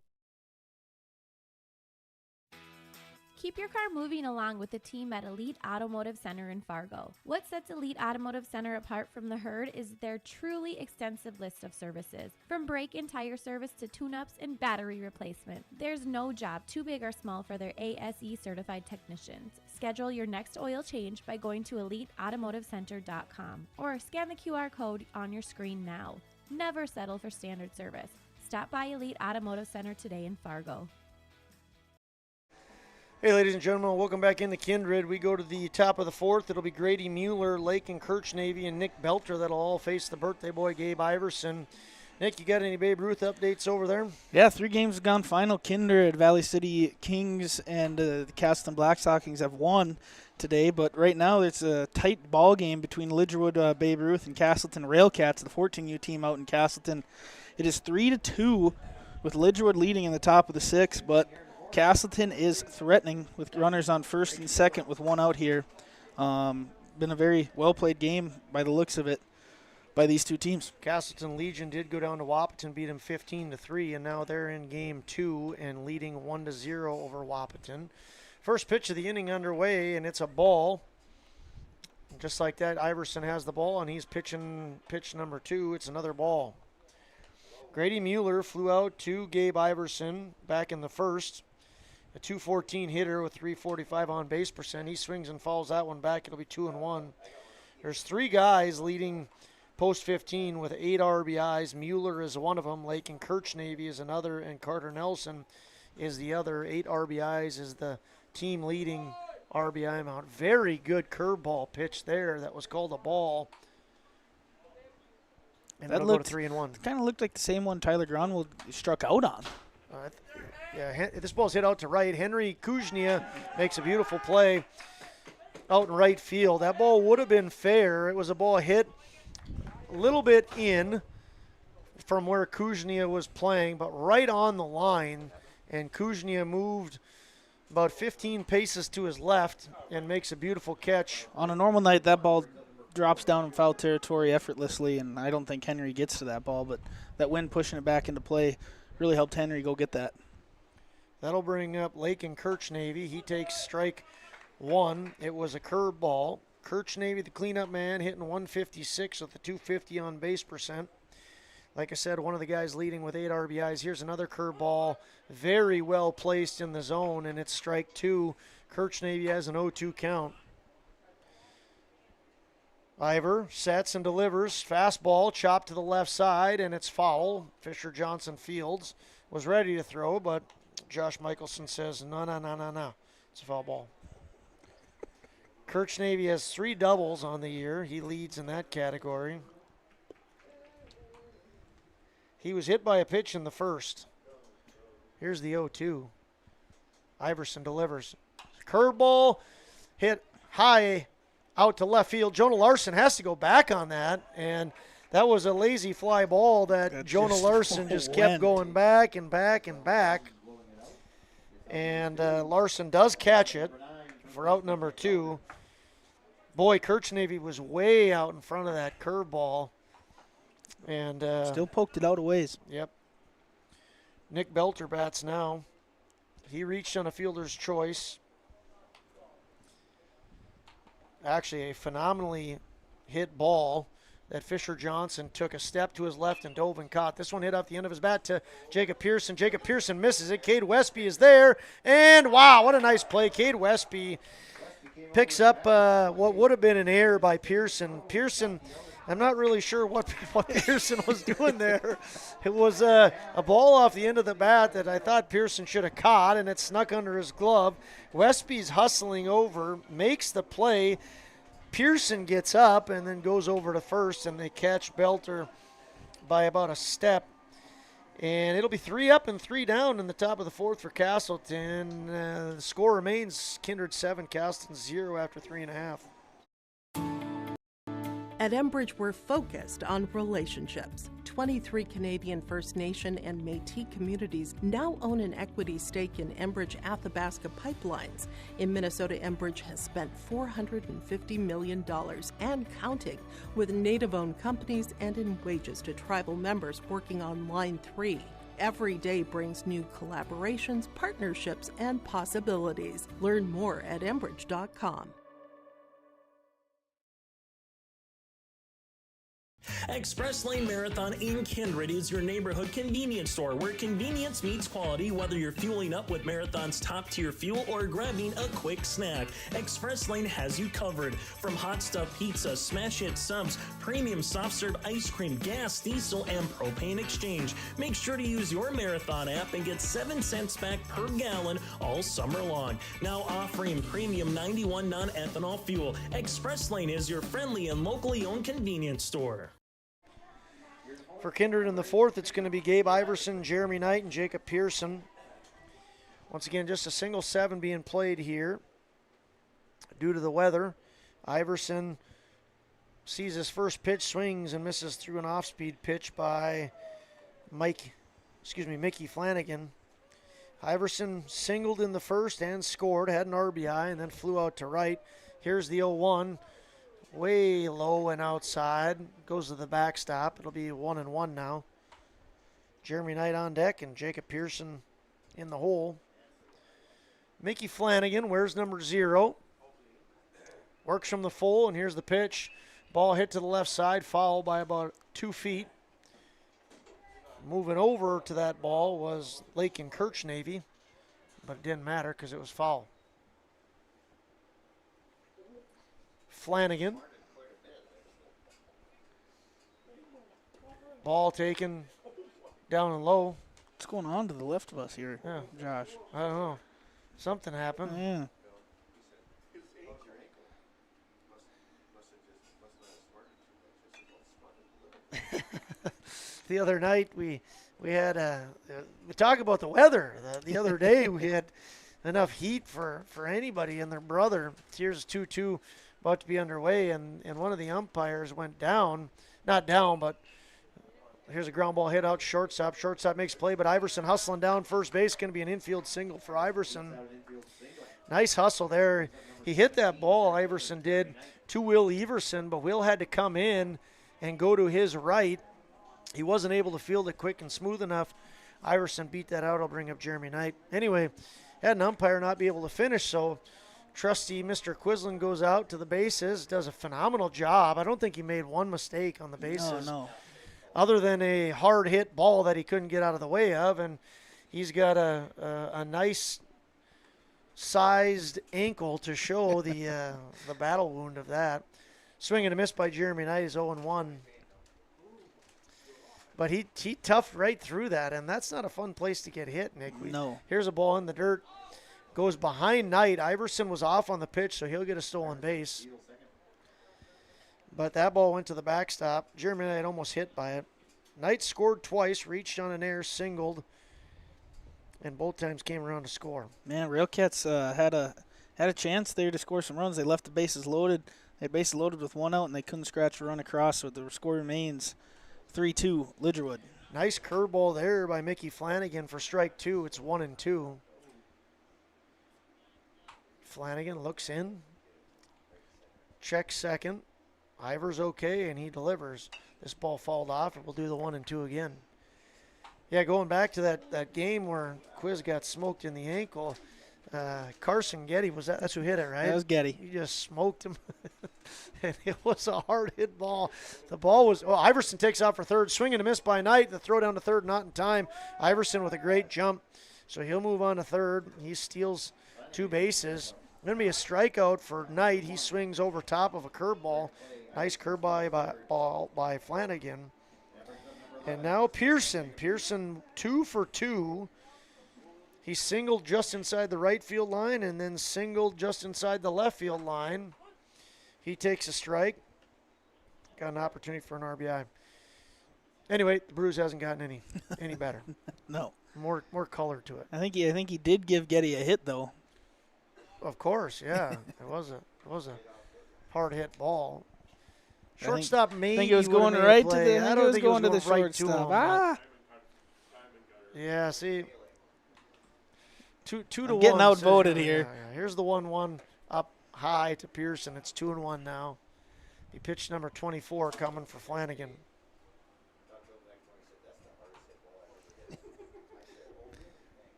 Keep your car moving along with the team at Elite Automotive Center in Fargo. What sets Elite Automotive Center apart from the herd is their truly extensive list of services. From brake and tire service to tune-ups and battery replacement, there's no job too big or small for their ASE certified technicians. Schedule your next oil change by going to EliteAutomotiveCenter.com or scan the QR code on your screen now. Never settle for standard service. Stop by Elite Automotive Center today in Fargo. Hey, ladies and gentlemen, welcome back into Kindred. We go to the top of the fourth. It'll be Grady Mueller, Lake and Kirchnavy, and Nick Belter that'll all face the birthday boy, Gabe Iverson. Nick, you got any Babe Ruth updates over there? Yeah, 3 games have gone final. Kindred, Valley City Kings, and the Castleton Blackstockings have won today. But right now it's a tight ball game between Lidgerwood Babe Ruth and Castleton Railcats, the 14U team out in Castleton. It is 3-2 with Lidgerwood leading in the top of the 6th, but Castleton is threatening with runners on first and second with 1 out here. Been a very well-played game by the looks of it by these 2 teams. Castleton Legion did go down to Wahpeton, beat them 15-3, and now they're in game 2 and leading 1-0 over Wahpeton. First pitch of the inning underway, and it's a ball. Just like that, Iverson has the ball, and he's pitching pitch number 2. It's another ball. Grady Mueller flew out to Gabe Iverson back in the first. A .214 hitter with .345 on base percent. He swings and fouls that one back. It'll be 2-1. There's 3 guys leading post 15 with 8 RBIs. Mueller is one of them. Lake and Kirchnavy is another, and Carter Nelson is the other. 8 RBIs is the team leading RBI amount. Very good curveball pitch there. That was called a ball. And that looked, go to 3-1. Kind of looked like the same one Tyler Gronwald struck out on. Yeah, this ball's hit out to right. Henry Kuznia makes a beautiful play out in right field. That ball would have been fair. It was a ball hit a little bit in from where Kuznia was playing, but right on the line. And Kuznia moved about 15 paces to his left and makes a beautiful catch. On a normal night, that ball drops down in foul territory effortlessly, and I don't think Henry gets to that ball, but that wind pushing it back into play really helped Henry go get that. That'll bring up Lake and Kirchnavy. He takes strike 1. It was a curve ball. Kirchnavy, the cleanup man, hitting 156 with a .250 on base percent. Like I said, one of the guys leading with 8 RBIs. Here's another curve ball, very well placed in the zone, and it's strike 2. Kirchnavy has an 0-2 count. Ivor sets and delivers. Fastball chopped to the left side, and it's foul. Fisher Johnson Fields was ready to throw, but Josh Michelson says, no. It's a foul ball. Kirchnavy has 3 doubles on the year. He leads in that category. He was hit by a pitch in the first. Here's the 0-2. Iverson delivers. Curveball hit high out to left field. Jonah Larson has to go back on that, and that was a lazy fly ball that Jonah Larson just kept going back and back and back. And Larson does catch it for out number 2. Boy, Kirchnavy was way out in front of that curveball. And still poked it out a ways. Yep. Nick Belter bats now. He reached on a fielder's choice. Actually, a phenomenally hit ball that Fisher Johnson took a step to his left and dove and caught. This one hit off the end of his bat to Jacob Pearson. Jacob Pearson misses it. Cade Westby is there. And wow, what a nice play. Cade Westby picks up what would have been an error by Pearson. Pearson, I'm not really sure what Pearson was doing there. It was a ball off the end of the bat that I thought Pearson should have caught, and it snuck under his glove. Westby's hustling over, makes the play. Pearson gets up and then goes over to first, and they catch Belter by about a step. And it'll be 3 up and 3 down in the top of the 4th for Castleton. The score remains Kindred 7, Castleton 0 after 3.5. At Enbridge, we're focused on relationships. 23 Canadian First Nation and Métis communities now own an equity stake in Enbridge Athabasca Pipelines. In Minnesota, Enbridge has spent $450 million and counting with Native-owned companies and in wages to tribal members working on Line 3. Every day brings new collaborations, partnerships, and possibilities. Learn more at Enbridge.com. Express Lane Marathon in Kindred is your neighborhood convenience store where convenience meets quality, whether you're fueling up with Marathon's top-tier fuel or grabbing a quick snack. Express Lane has you covered. From hot stuff pizza, smash hit subs, premium soft serve ice cream, gas, diesel, and propane exchange. Make sure to use your Marathon app and get 7 cents back per gallon all summer long. Now offering premium 91 non-ethanol fuel. Express Lane is your friendly and locally owned convenience store. For Kindred in the 4th, it's going to be Gabe Iverson, Jeremy Knight, and Jacob Pearson. Once again, just a single 7 being played here due to the weather. Iverson sees his first pitch, swings, and misses through an off-speed pitch by Mickey Flanagan. Iverson singled in the first and scored, had an RBI, and then flew out to right. Here's the 0-1. Way low and outside. Goes to the backstop. It'll be 1-1 now. Jeremy Knight on deck and Jacob Pearson in the hole. Mickey Flanagan wears number 0. Works from the full, and here's the pitch. Ball hit to the left side, foul by about 2 feet. Moving over to that ball was Lake and Kirch Navy, but it didn't matter because it was foul. Flanagan. Ball taken down and low. What's going on to the left of us here, Josh? I don't know. Something happened. Yeah. The other night we had we talk about the weather. The other day we had enough heat for anybody and their brother. Here's 2-2 about to be underway, and one of the umpires went down. Not down, but here's a ground ball hit out shortstop. Shortstop makes play, but Iverson hustling down first base. Going to be an infield single for Iverson. Nice hustle there. He hit that ball, Iverson did, to Will Everson, but Will had to come in and go to his right. He wasn't able to field it quick and smooth enough. Iverson beat that out. I'll bring up Jeremy Knight. Anyway, had an umpire not be able to finish, so trusty Mr. Quisling goes out to the bases, does a phenomenal job. I don't think he made one mistake on the bases. No. Other than a hard hit ball that he couldn't get out of the way of, and he's got a nice sized ankle to show the battle wound of that. Swing and a miss by Jeremy Knight is 0-1. But he toughed right through that, and that's not a fun place to get hit, Nick. No. Here's a ball in the dirt. Goes behind Knight. Iverson was off on the pitch, so he'll get a stolen base. But that ball went to the backstop. Jeremy Knight almost hit by it. Knight scored twice, reached on an air, singled, and both times came around to score. Man, Railcats had a chance there to score some runs. They left the bases loaded. They had bases loaded with 1 out, and they couldn't scratch a run across, so the score remains 3-2, Lidgerwood. Nice curveball there by Mickey Flanagan for strike 2. It's 1-2. Flanagan looks in, checks second. Ivers okay, and he delivers. This ball fouled off, and we'll do the 1-2 again. Yeah, going back to that game where Quiz got smoked in the ankle, Carson Getty, that's who hit it, right? That was Getty. He just smoked him. And it was a hard hit ball. The ball was, Iverson takes out for third, swing and a miss by Knight. The throw down to third, not in time. Iverson with a great jump. So he'll move on to third. He steals 2 bases. Going to be a strikeout for Knight. He swings over top of a curveball. Nice curve by Flanagan. And now Pearson. Pearson 2 for 2. He singled just inside the right field line and then singled just inside the left field line. He takes a strike. Got an opportunity for an RBI. Anyway, the Brews hasn't gotten any better. No. More color to it. I think he did give Getty a hit though. Of course, yeah. It was a hard hit ball. Shortstop maybe. I think it was going right to the. I don't think it was going to the shortstop. Yeah, see. 2 to 1. Getting outvoted here. Yeah. Here's the 1-1 up high to Pearson. It's 2-1 now. He pitched number 24 coming for Flanagan.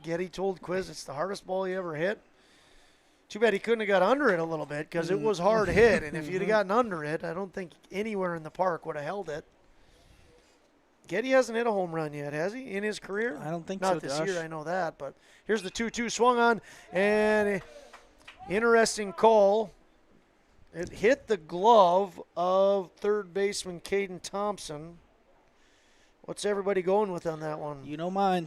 Getty told Quiz it's the hardest ball he ever hit. Too bad he couldn't have got under it a little bit because it was hard hit. And if you'd have gotten under it, I don't think anywhere in the park would have held it. Getty hasn't hit a home run yet, has he, in his career? I don't think Not so, this Josh. year, I know that. But here's the 2-2 swung on. And interesting call. It hit the glove of third baseman Caden Thompson. What's everybody going with on that one? You know mine.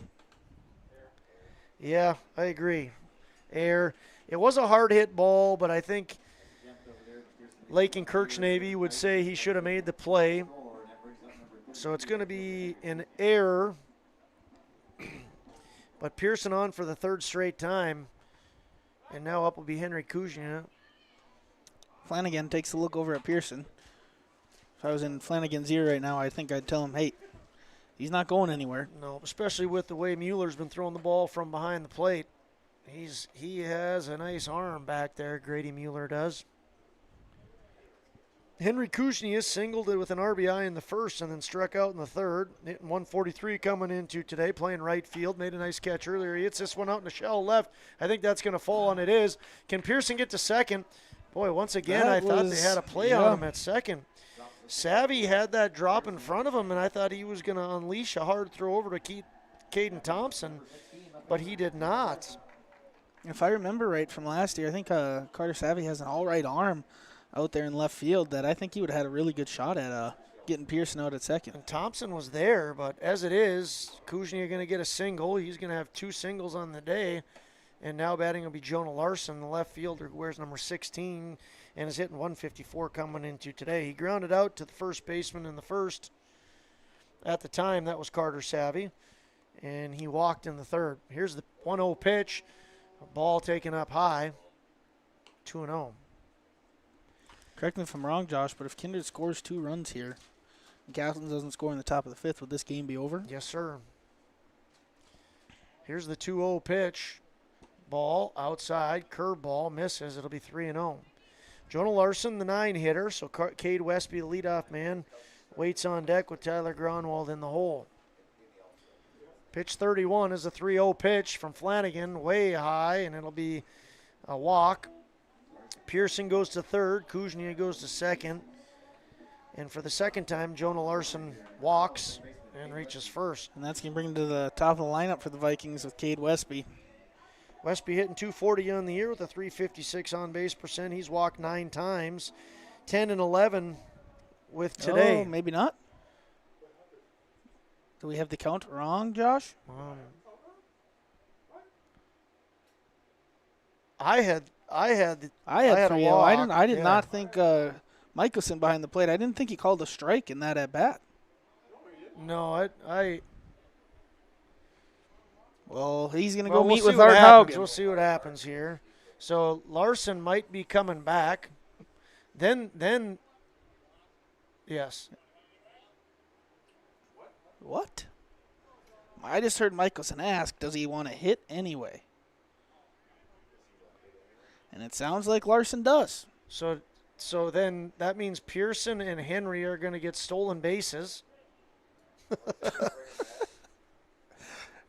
Yeah, I agree. Air. It was a hard hit ball, but I think Lake and Kirchnavy would say he should have made the play. So it's going to be an error. But Pearson on for the third straight time. And now up will be Henry Kuznia. Flanagan takes a look over at Pearson. If I was in Flanagan's ear right now, I think I'd tell him, hey, he's not going anywhere. No, especially with the way Mueller's been throwing the ball from behind the plate. He has a nice arm back there, Grady Mueller does. Henry Kuznia singled it with an RBI in the first and then struck out in the third. Hitting 143 coming into today, playing right field. Made a nice catch earlier. He hits this one out in the shell left. I think that's going to fall on it is. Can Pearson get to second? Boy, once again, I thought they had a play on him at second. Savvy had that drop in front of him, and I thought he was going to unleash a hard throw over to Caden Thompson, but he did not. If I remember right from last year, I think Carter Savvy has an all-right arm out there in left field that I think he would have had a really good shot at getting Pearson out at second. And Thompson was there, but as it is, Kuznia going to get a single. He's going to have 2 singles on the day. And now batting will be Jonah Larson, the left fielder who wears number 16 and is hitting 154 coming into today. He grounded out to the first baseman in the first. At the time, that was Carter Savvy. And he walked in the third. Here's the 1-0 pitch. A ball taken up high. 2-0. Correct me if I'm wrong, Josh, but if Kindred scores 2 runs here, and Gatlin doesn't score in the top of the 5th, would this game be over? Yes, sir. Here's the 2-0 pitch. Ball outside, curveball, misses. It'll be 3-0. Jonah Larson, the 9-hitter, so Cade Westby, the leadoff man, waits on deck with Tyler Gronwald in the hole. Pitch 31 is a 3-0 pitch from Flanagan, way high, and it'll be a walk. Pearson goes to third, Kuznia goes to second. And for the second time, Jonah Larson walks and reaches first. And that's going to bring him to the top of the lineup for the Vikings with Cade Westby. Westby hitting 240 on the year with a 356 on-base percent. He's walked 9 times, 10 and 11 with today. Oh, maybe not. Do we have the count wrong, Josh? I had a 3-0. walk. I did not think Michelson behind the plate. I didn't think he called a strike in that at bat. No, Well, he's going to go meet with Art Art Haugen. We'll see what happens here. So Larson might be coming back. Then, yes. What? I just heard Michelson ask, does he want to hit anyway? And it sounds like Larson does. So then that means Pearson and Henry are going to get stolen bases.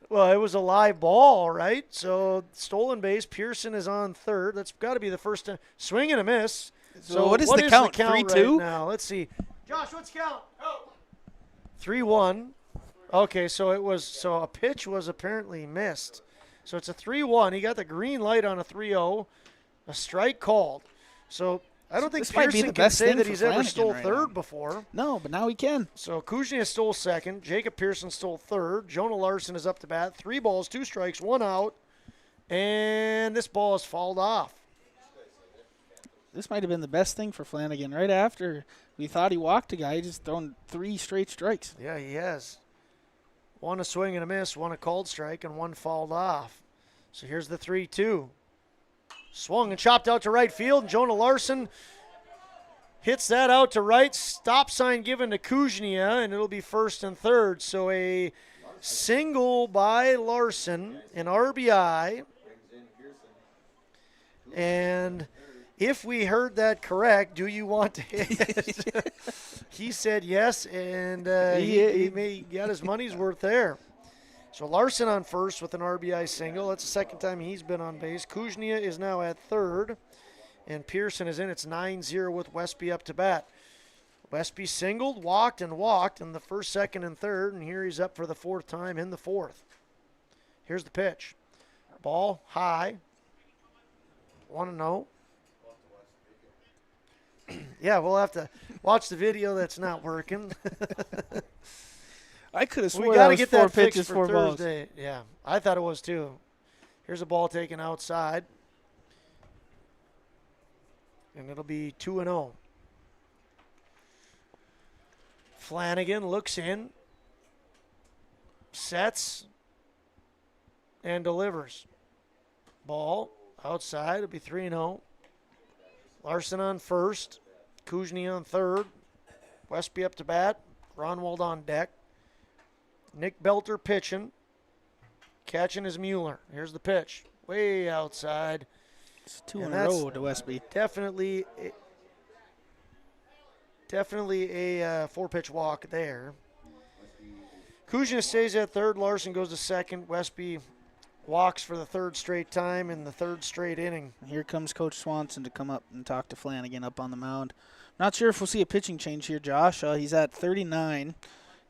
Well, it was a live ball, right? So stolen base. Pearson is on third. That's got to be the first time. Swing and a miss. So what is the count? 3-2? Right now? Let's see. Josh, what's the count? 3-1. Okay, so a pitch was apparently missed. So it's a 3-1. He got the green light on a 3-0. A strike called. So I don't think Pearson can say that he's ever stole third before. No, but now he can. So Kuznia stole second. Jacob Pearson stole third. Jonah Larson is up to bat. 3 balls, 2 strikes, 1 out. And this ball has fouled off. This might have been the best thing for Flanagan. Right after we thought he walked a guy, he just thrown 3 straight strikes. Yeah, he has. 1 a swing and a miss, 1 a called strike, and 1 fouled off. So here's the 3-2. Swung and chopped out to right field, and Jonah Larson hits that out to right. Stop sign given to Kuznia, and it'll be first and third. So a single by Larson, an RBI. And if we heard that correct, do you want to hit? He said yes, and he got his money's worth there. So Larson on first with an RBI single. That's the second time he's been on base. Kuznia is now at third, and Pearson is in. It's 9-0 with Westby up to bat. Westby singled, walked in the first, second, and third, and here he's up for the 4th time in the 4th. Here's the pitch. Ball high. 1-0. Yeah, we'll have to watch the video that's not working. I could have sworn we got to get that 4 fixed pitches, for 4 balls. Thursday. Yeah, I thought it was too. Here's a ball taken outside, and it'll be 2-0. Flanagan looks in, sets, and delivers. Ball outside. It'll be 3-0. Larson on first, Kuznia on third, Westby up to bat, Gronwald on deck. Nick Belter pitching. Catching is Mueller. Here's the pitch. Way outside. It's 2 in a row to Westby. Definitely a 4-pitch walk there. Kuznia stays at third. Larson goes to second. Westby walks for the 3rd straight time in the 3rd straight inning. Here comes Coach Swanson to come up and talk to Flanagan up on the mound. Not sure if we'll see a pitching change here, Josh. He's at 39.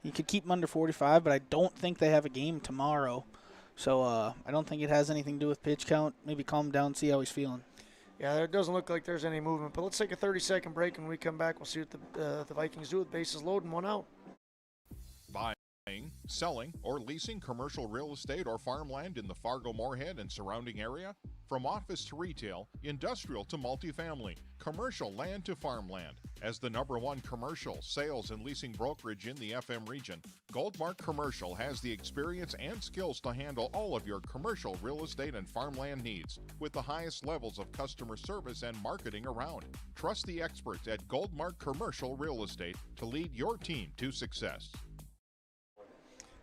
You could keep him under 45, but I don't think they have a game tomorrow. So I don't think it has anything to do with pitch count. Maybe calm him down, see how he's feeling. Yeah, it doesn't look like there's any movement. But let's take a 30-second break. When we come back, we'll see what the Vikings do with bases loaded and 1 out. Buying, selling, or leasing commercial real estate or farmland in the Fargo-Moorhead and surrounding area? From office to retail, industrial to multifamily, commercial land to farmland. As the #1 commercial, sales, and leasing brokerage in the FM region, Goldmark Commercial has the experience and skills to handle all of your commercial real estate and farmland needs with the highest levels of customer service and marketing around. Trust the experts at Goldmark Commercial Real Estate to lead your team to success.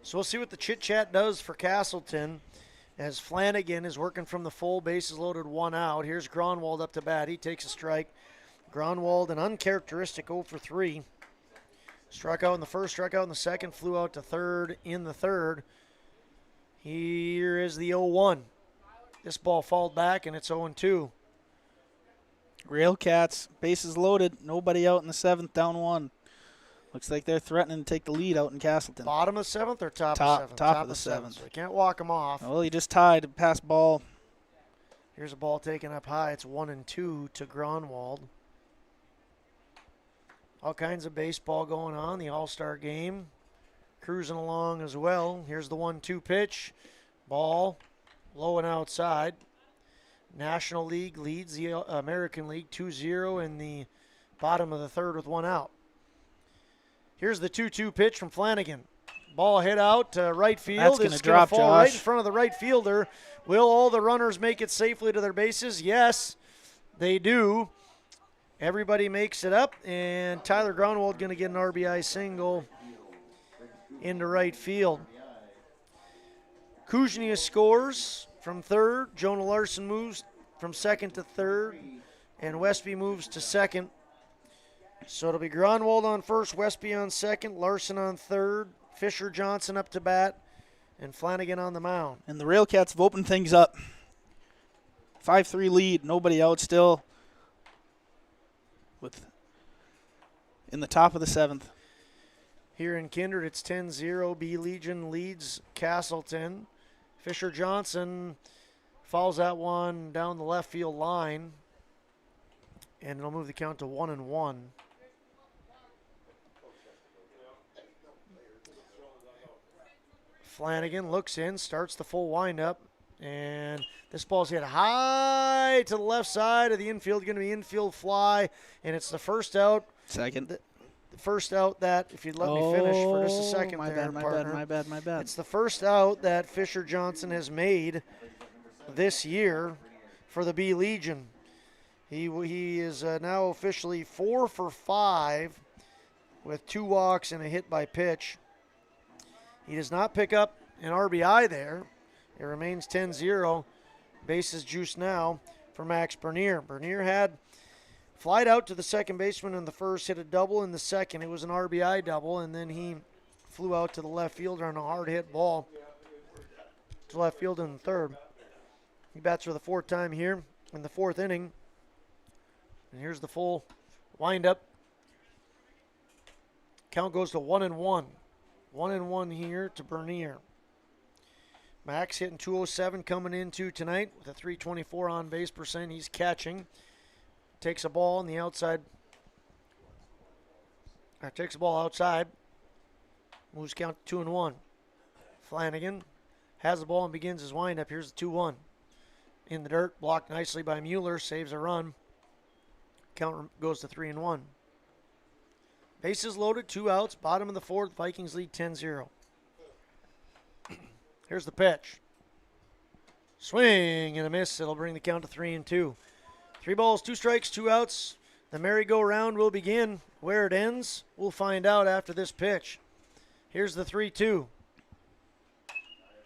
So we'll see what the chit-chat does for Castleton as Flanagan is working from the full, bases loaded, 1 out. Here's Gronwald up to bat. He takes a strike. Gronwald, an uncharacteristic 0 for 3. Struck out in the first, struck out in the second, flew out to third in the third. Here is the 0-1. This ball fouled back, and it's 0-2. Railcats, bases loaded, nobody out in the 7th, down 1. Looks like they're threatening to take the lead out in Castleton. Bottom of 7th or top of 7th? Top of the 7th. So you can't walk them off. Well, he just tied, pass ball. Here's a ball taken up high. It's 1-2 to Gronwald. All kinds of baseball going on. The All-Star game cruising along as well. Here's the 1-2 pitch. Ball low and outside. National League leads the American League 2-0 in the bottom of the 3rd with 1 out. Here's the 2-2 pitch from Flanagan. Ball hit out to right field. That's it's going to fall right in front of the right fielder. Will all the runners make it safely to their bases? Yes, they do. Everybody makes it up, and Tyler Gronwald going to get an RBI single into right field. Kuznia scores from third. Jonah Larson moves from second to third, and Westby moves to second. So it'll be Gronwald on first, Westby on second, Larson on third, Fisher Johnson up to bat, and Flanagan on the mound. And the Railcats have opened things up. 5-3 lead, nobody out still. In the top of the 7th. Here in Kindred, it's 10-0. B Legion leads Castleton. Fisher Johnson fouls that one down the left field line, and it'll move the count to 1-1. Flanagan looks in, starts the full windup, and this ball's hit high to the left side of the infield, going to be infield fly, and it's the first out. Second. The first out that, if you'd let me finish for just a second my there, bad, partner. my bad. It's the first out that Fisher Johnson has made this year for the B Legion. He is now officially 4 for 5 with 2 walks and a hit by pitch. He does not pick up an RBI there. It remains 10-0. Bases juiced now for Max Bernier. Bernier had flied out to the second baseman in the first, hit a double in the second. It was an RBI double, and then he flew out to the left fielder on a hard hit ball to left field in the third. He bats for the 4th time here in the 4th inning. And here's the full windup. Count goes to 1-1. 1-1 here to Bernier. Max hitting 207 coming into tonight with a 324 on base percent. He's catching. Takes a ball on the outside. Takes the ball outside. Moves count to 2-1. Flanagan has the ball and begins his windup. Here's the 2-1. In the dirt, blocked nicely by Mueller. Saves a run. Count goes to 3-1. Bases loaded, 2 outs, bottom of the 4th. Vikings lead 10-0. Here's the pitch. Swing and a miss. It'll bring the count to 3-2. 3 balls, 2 strikes, 2 outs. The merry-go-round will begin. Where it ends, we'll find out after this pitch. Here's the 3-2.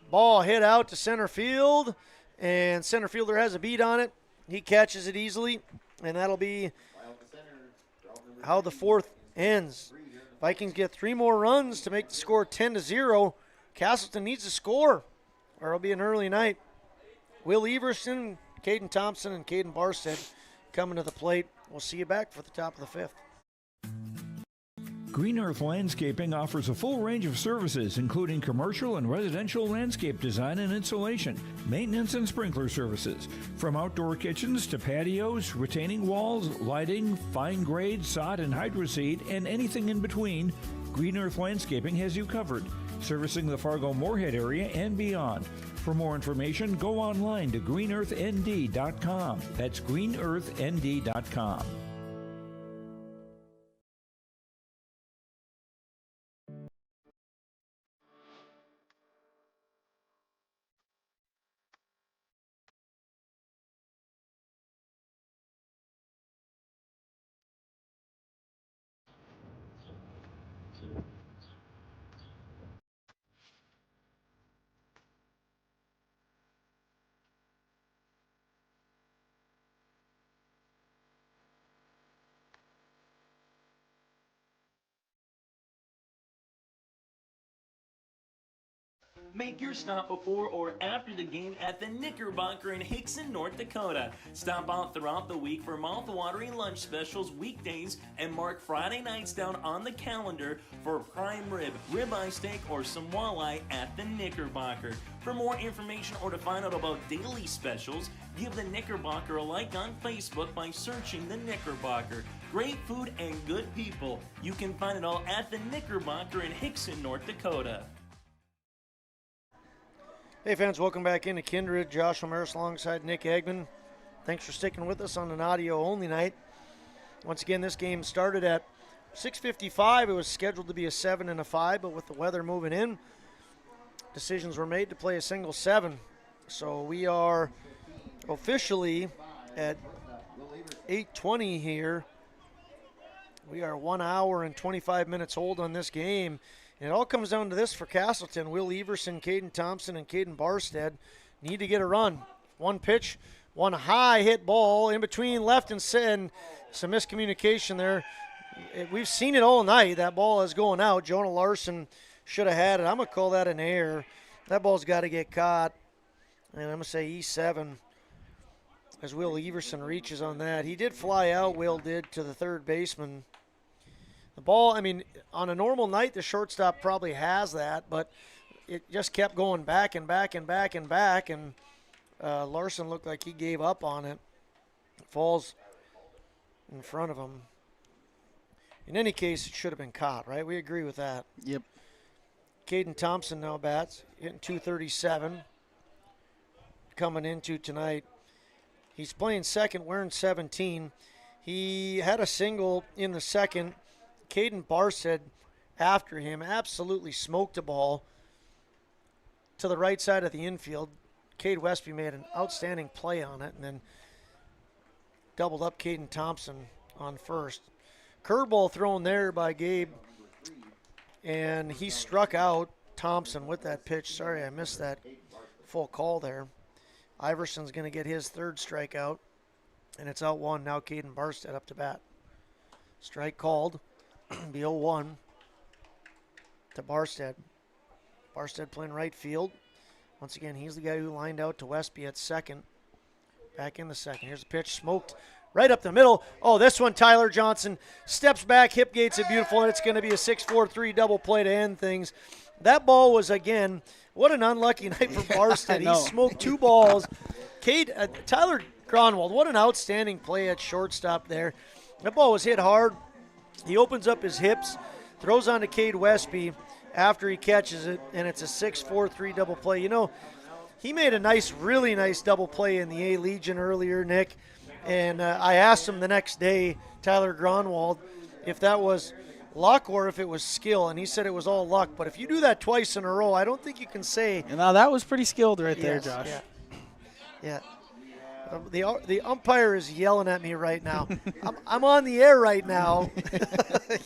Ball hit out to center field, and center fielder has a beat on it. He catches it easily, and that'll be how the 4th ends. Vikings get 3 more runs to make the score 10-0. Castleton needs to score, or it'll be an early night. Will Everson, Caden Thompson, and Caden Barstead coming to the plate. We'll see you back for the top of the 5th. Green Earth Landscaping offers a full range of services, including commercial and residential landscape design and installation, maintenance and sprinkler services. From outdoor kitchens to patios, retaining walls, lighting, fine grade, sod and hydroseed, and anything in between, Green Earth Landscaping has you covered, servicing the Fargo-Moorhead area and beyond. For more information, go online to greenearthnd.com. That's greenearthnd.com. Make your stop before or after the game at the Knickerbocker in Hickson, North Dakota. Stop out throughout the week for mouth-watering lunch specials weekdays and mark Friday nights down on the calendar for prime rib, ribeye steak, or some walleye at the Knickerbocker. For more information or to find out about daily specials, give the Knickerbocker a like on Facebook by searching the Knickerbocker. Great food and good people. You can find it all at the Knickerbocker in Hickson, North Dakota. Hey fans, welcome back into Kindred. Josh Omeris alongside Nick Eggman. Thanks for sticking with us on an audio-only night. Once again, this game started at 6:55. It was scheduled to be a 7 and a 5, but with the weather moving in, decisions were made to play a single 7. So we are officially at 8:20 here. We are 1 hour and 25 minutes old on this game. And it all comes down to this for Castleton. Will Everson, Caden Thompson, and Caden Barstead need to get a run. One pitch, one high hit ball in between left and some miscommunication there. We've seen it all night. That ball is going out. Jonah Larson should have had it. I'm going to call that an error. That ball's got to get caught. And I'm going to say E7 as Will Everson reaches on that. He did fly out, Will did, to the third baseman. The ball, I mean, on a normal night, the shortstop probably has that, but it just kept going back and back and back and back, and Larson looked like he gave up on it. It falls in front of him. In any case, it should have been caught, right? We agree with that. Yep. Caden Thompson now bats, hitting 237. Coming into tonight. He's playing second, wearing 17. He had a single in the second. Caden Barstead after him absolutely smoked a ball to the right side of the infield. Cade Westby made an outstanding play on it and then doubled up Caden Thompson on first. Curveball thrown there by Gabe, and he struck out Thompson with that pitch. Sorry, I missed that full call there. Iverson's going to get his third strikeout, and it's out one. Now Caden Barstead up to bat. Strike called. Be 0-1 to Barstead. Barstead playing right field. Once again, he's the guy who lined out to Westby at second. Back in the second. Here's a pitch smoked right up the middle. Oh, this one, Tyler Johnson steps back, hip gates it beautiful, and it's going to be a 6-4-3 double play to end things. That ball was, again, what an unlucky night for Barstead. He smoked two balls. Tyler Gronwald, what an outstanding play at shortstop there. That ball was hit hard. He opens up his hips, throws on to Cade Westby after he catches it, and it's a 6-4-3 double play. You know, he made a really nice double play in the A-Legion earlier, Nick, and I asked him the next day, Tyler Gronwald, if that was luck or if it was skill, and he said it was all luck. But if you do that twice in a row, I don't think you can say. And now that was pretty skilled right there, Josh. Yeah. The umpire is yelling at me right now. I'm on the air right now.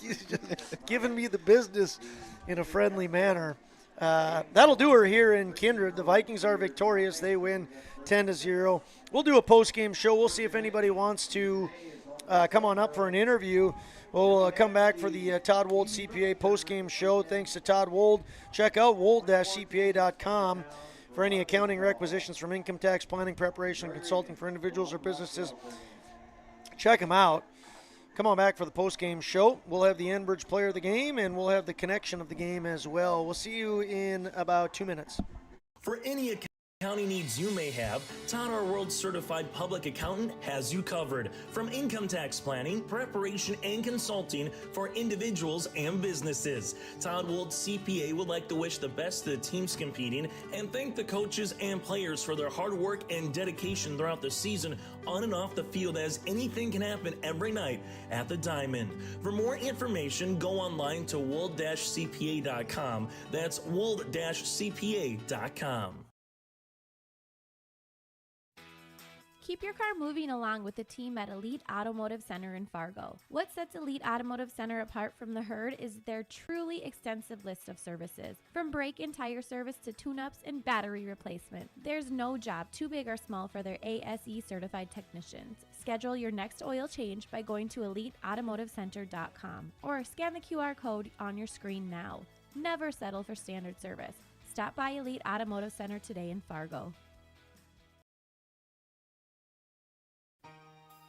He's just giving me the business in a friendly manner. That'll do her here in Kindred. The Vikings are victorious. They win 10-0. We'll do a post-game show. We'll see if anybody wants to come on up for an interview. We'll come back for the Todd Wold CPA post-game show. Thanks to Todd Wold. Check out wold-cpa.com for any accounting requisitions from income tax planning, preparation, and consulting for individuals or businesses. Check them out. Come on back for the post-game show. We'll have the Enbridge player of the game, and we'll have the connection of the game as well. We'll see you in about 2 minutes. For any accounting needs you may have, Todd Our World Certified Public Accountant has you covered. From income tax planning, preparation, and consulting for individuals and businesses. Todd Wold CPA would like to wish the best to the teams competing and thank the coaches and players for their hard work and dedication throughout the season on and off the field, as anything can happen every night at the Diamond. For more information, go online to wold-cpa.com. That's wold-cpa.com. Keep your car moving along with the team at Elite Automotive Center in Fargo. What sets Elite Automotive Center apart from the herd is their truly extensive list of services. From brake and tire service to tune-ups and battery replacement, there's no job too big or small for their ASE certified technicians. Schedule your next oil change by going to EliteAutomotiveCenter.com or scan the QR code on your screen now. Never settle for standard service. Stop by Elite Automotive Center today in Fargo.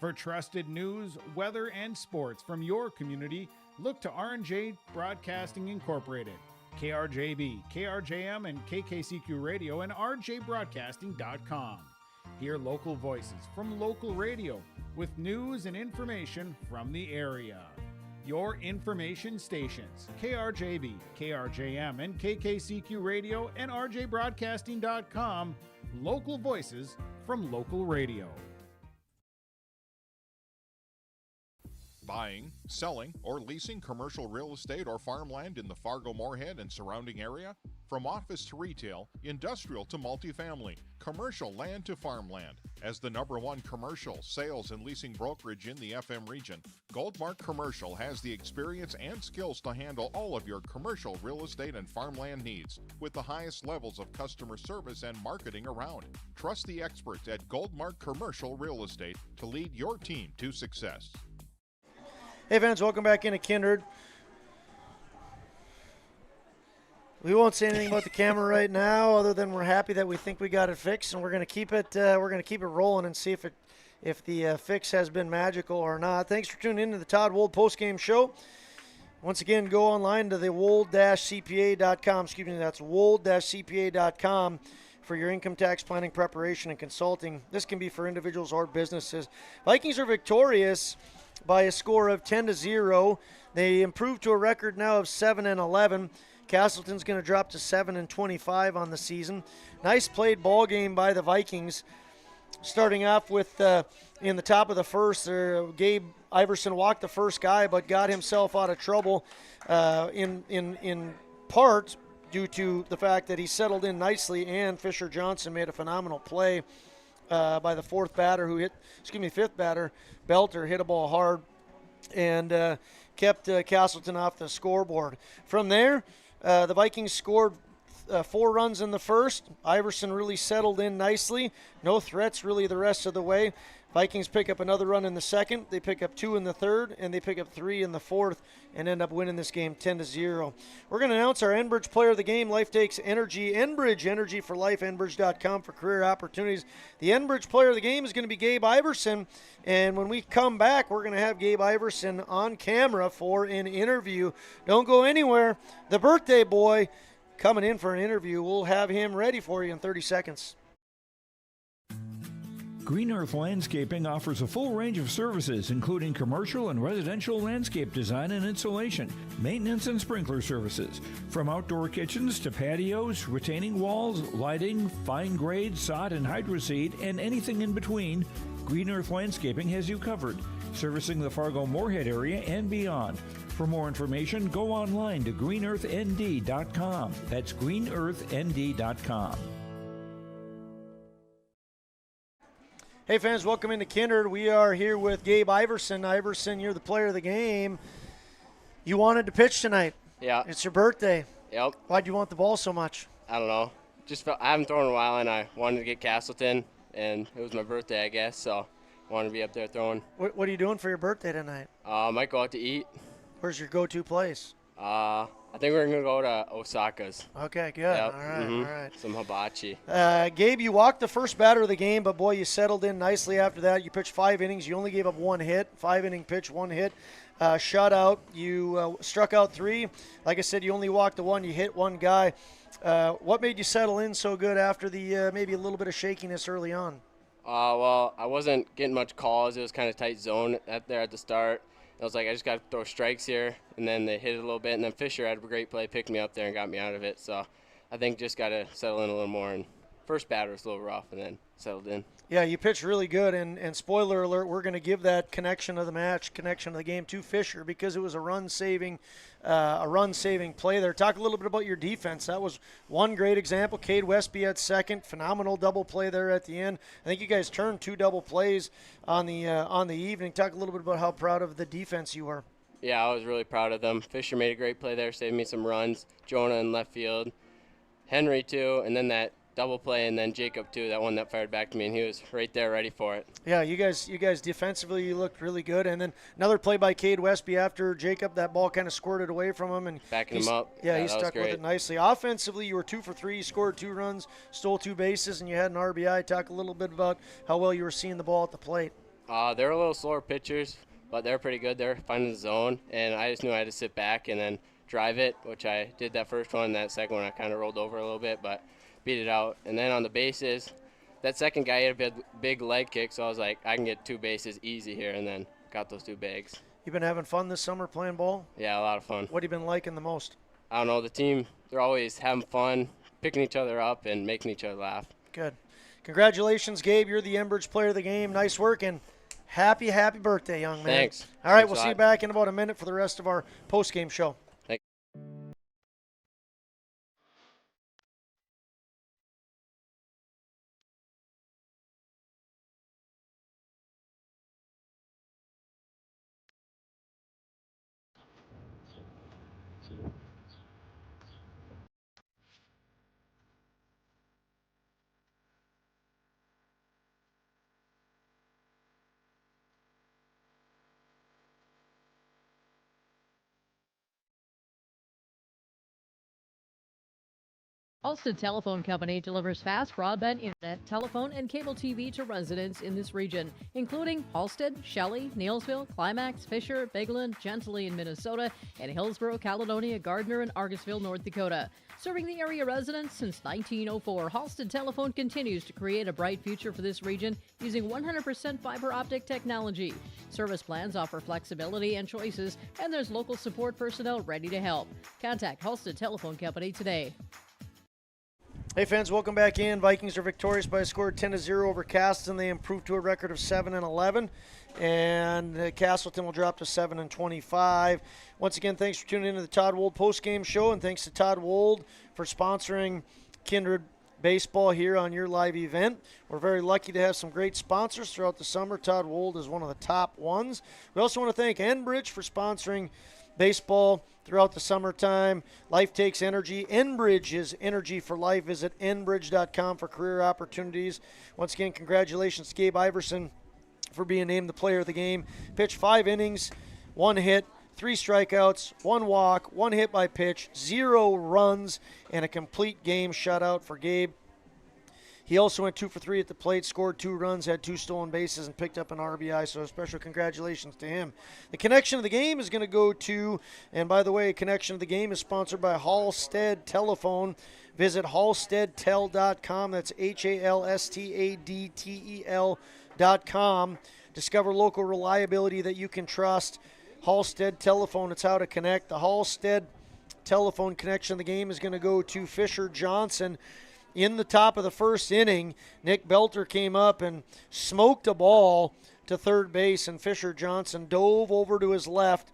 For trusted news, weather, and sports from your community, look to R&J Broadcasting Incorporated, KRJB, KRJM, and KKCQ Radio, and rjbroadcasting.com. Hear local voices from local radio with news and information from the area. Your information stations, KRJB, KRJM, and KKCQ Radio, and rjbroadcasting.com. Local voices from local radio. Buying, selling, or leasing commercial real estate or farmland in the Fargo-Moorhead and surrounding area? From office to retail, industrial to multifamily, commercial land to farmland. As the #1 commercial, sales, and leasing brokerage in the FM region, Goldmark Commercial has the experience and skills to handle all of your commercial real estate and farmland needs with the highest levels of customer service and marketing around. Trust the experts at Goldmark Commercial Real Estate to lead your team to success. Hey fans, welcome back into Kindred. We won't say anything about the camera right now, other than we're happy that we think we got it fixed, and we're going to keep it. We're going to keep it rolling and see if the fix has been magical or not. Thanks for tuning in to the Todd Wold postgame show. Once again, go online to the wold-cpa.com. Excuse me, that's wold-cpa.com for your income tax planning, preparation, and consulting. This can be for individuals or businesses. Vikings are victorious by a score of 10-0. They improved to a record now of 7-11. Castleton's going to drop to 7-25 on the season. Nice played ball game by the Vikings. Starting off with in the top of the first, Gabe Iverson walked the first guy, but got himself out of trouble in part due to the fact that he settled in nicely, and Fisher Johnson made a phenomenal play by the fifth batter, Belter, hit a ball hard and kept Castleton off the scoreboard. From there, the Vikings scored 4 runs in the first. Iverson really settled in nicely. No threats really the rest of the way. Vikings pick up another run in the second. They pick up 2 in the third, and they pick up 3 in the fourth and end up winning this game 10-0. We're going to announce our Enbridge player of the game. Life takes energy. Enbridge, energy for life. Enbridge.com for career opportunities. The Enbridge player of the game is going to be Gabe Iverson, and when we come back, we're going to have Gabe Iverson on camera for an interview. Don't go anywhere. The birthday boy coming in for an interview. We'll have him ready for you in 30 seconds. Green Earth Landscaping offers a full range of services, including commercial and residential landscape design and installation, maintenance and sprinkler services. From outdoor kitchens to patios, retaining walls, lighting, fine grade, sod and hydroseed, and anything in between, Green Earth Landscaping has you covered, servicing the Fargo-Moorhead area and beyond. For more information, go online to greenearthnd.com. That's greenearthnd.com. Hey fans, welcome into Kindred. We are here with Gabe Iverson. Iverson, you're the player of the game. You wanted to pitch tonight. Yeah. It's your birthday. Yep. Why'd you want the ball so much? I don't know. I haven't thrown in a while, and I wanted to get Castleton, and it was my birthday, I guess, so I wanted to be up there throwing. What are you doing for your birthday tonight? Might go out to eat. Where's your go-to place? I think we're going to go to Osaka's. Okay, good. Yep. All right, all right. Some hibachi. Gabe, you walked the first batter of the game, but, boy, you settled in nicely after that. You pitched 5 innings. You only gave up 1 hit, 5-inning pitch, 1 hit. Shutout. You struck out 3. Like I said, you only walked the 1. You hit 1 guy. What made you settle in so good after the maybe a little bit of shakiness early on? Well, I wasn't getting much calls. It was kind of tight zone there at the start. I was like, I just got to throw strikes here, and then they hit it a little bit, and then Fisher had a great play, picked me up there and got me out of it. So I think just got to settle in a little more. And first batter was a little rough, and then settled in. Yeah, you pitched really good, and spoiler alert, we're going to give that connection of the match, connection of the game to Fisher because it was a run-saving play there. Talk a little bit about your defense. That was one great example. Cade Westby at second, phenomenal double play there at the end. I think you guys turned 2 double plays on the evening. Talk a little bit about how proud of the defense you were. Yeah, I was really proud of them. Fisher made a great play there, saved me some runs. Jonah in left field, Henry too, and then that double play, and then Jacob too, that one that fired back to me, and he was right there ready for it. Yeah, you guys defensively, you looked really good. And then another play by Cade Westby after Jacob, that ball kind of squirted away from him. And backing him up. Yeah, he stuck with it nicely. Offensively, you were 2 for 3. You scored 2 runs, stole 2 bases, and you had an RBI. Talk a little bit about how well you were seeing the ball at the plate. They're a little slower pitchers, but they're pretty good. They're finding the zone, and I just knew I had to sit back and then drive it, which I did that first one. That second one I kind of rolled over a little bit, but beat it out. And then on the bases, that second guy had a big leg kick, so I was like, I can get 2 bases easy here, and then got those 2 bags. You've been having fun this summer playing ball? Yeah, a lot of fun. What have you been liking the most? I don't know. The team, they're always having fun, picking each other up and making each other laugh. Good. Congratulations, Gabe. You're the Enbridge player of the game. Nice work, and happy birthday, young man. Thanks. All right, Thanks we'll see you back in about a minute for the rest of our post-game show. Halstead Telephone Company delivers fast broadband internet, telephone, and cable TV to residents in this region, including Halstead, Shelley, Neilsville, Climax, Fisher, Bigland, Gentilly in Minnesota, and Hillsborough, Caledonia, Gardner, and Argusville, North Dakota. Serving the area residents since 1904, Halstead Telephone continues to create a bright future for this region using 100% fiber optic technology. Service plans offer flexibility and choices, and there's local support personnel ready to help. Contact Halstead Telephone Company today. Hey fans, welcome back in. Vikings are victorious by a score of 10-0 over Castleton. They improved to a record of 7-11, and Castleton will drop to 7-25. Once again, thanks for tuning into the Todd Wold postgame show, and thanks to Todd Wold for sponsoring Kindred Baseball here on your live event. We're very lucky to have some great sponsors throughout the summer. Todd Wold is one of the top ones. We also want to thank Enbridge for sponsoring baseball throughout the summertime. Life takes energy. Enbridge is energy for life. Visit enbridge.com for career opportunities. Once again, congratulations to Gabe Iverson for being named the player of the game. Pitched 5 innings, 1 hit, 3 strikeouts, 1 walk, 1 hit by pitch, 0 runs, and a complete game shutout for Gabe. He also went 2 for 3 at the plate, scored 2 runs, had 2 stolen bases, and picked up an RBI, so a special congratulations to him. The connection of the game is going to go to, and by the way, connection of the game is sponsored by Halstead Telephone. Visit halsteadtel.com. That's HALSTADTEL.com. Discover local reliability that you can trust. Halstead Telephone, it's how to connect. The Halstead Telephone connection of the game is going to go to Fisher Johnson. In the top of the first inning, Nick Belter came up and smoked a ball to third base, and Fisher Johnson dove over to his left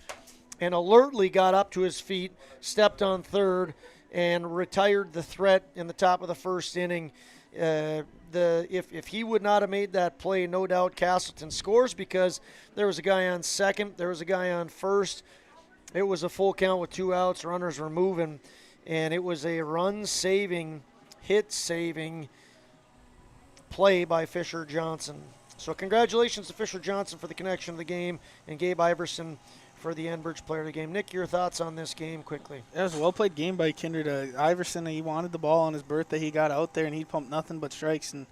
and alertly got up to his feet, stepped on third, and retired the threat in the top of the first inning. If he would not have made that play, no doubt Castleton scores, because there was a guy on second, there was a guy on first. It was a full count with 2 outs, runners were moving, and it was a run-saving, hit-saving play by Fisher Johnson. So congratulations to Fisher Johnson for the connection of the game, and Gabe Iverson for the Enbridge player of the game. Nick, your thoughts on this game quickly? It was a well-played game by Kindred. Iverson, he wanted the ball on his birthday. He got out there, and he pumped nothing but strikes. And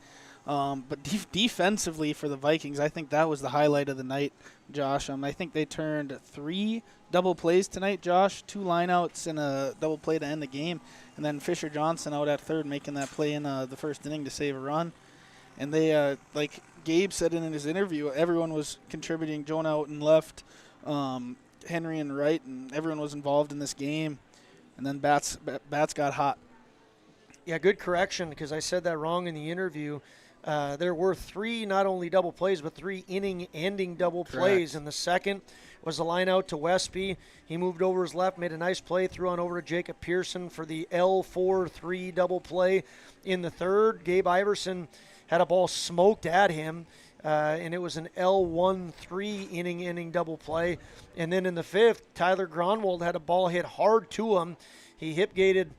but defensively for the Vikings, I think that was the highlight of the night, Josh. I think they turned 3 double plays tonight, Josh, 2 lineouts and a double play to end the game. And then Fisher Johnson out at third making that play in the first inning to save a run. And they, like Gabe said in his interview, everyone was contributing. Jonah out and left, Henry and right, and everyone was involved in this game. And then Bats got hot. Yeah, good correction, because I said that wrong in the interview. There were 3 not only double plays, but 3 inning-ending double plays. And the second was a line out to Westby. He moved over his left, made a nice play, threw on over to Jacob Pearson for the L4-3 double play. In the third, Gabe Iverson had a ball smoked at him, and it was an L1-3 inning double play. And then in the fifth, Tyler Gronwald had a ball hit hard to him. He hip-gated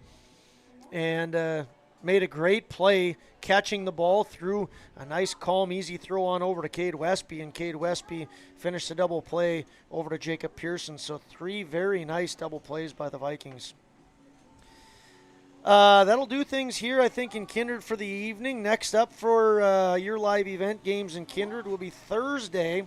and made a great play catching the ball through a nice, calm, easy throw on over to Cade Westby, and Cade Westby finished the double play over to Jacob Pearson. So 3 very nice double plays by the Vikings. That'll do things here, I think, in Kindred for the evening. Next up for your live event games in Kindred will be Thursday,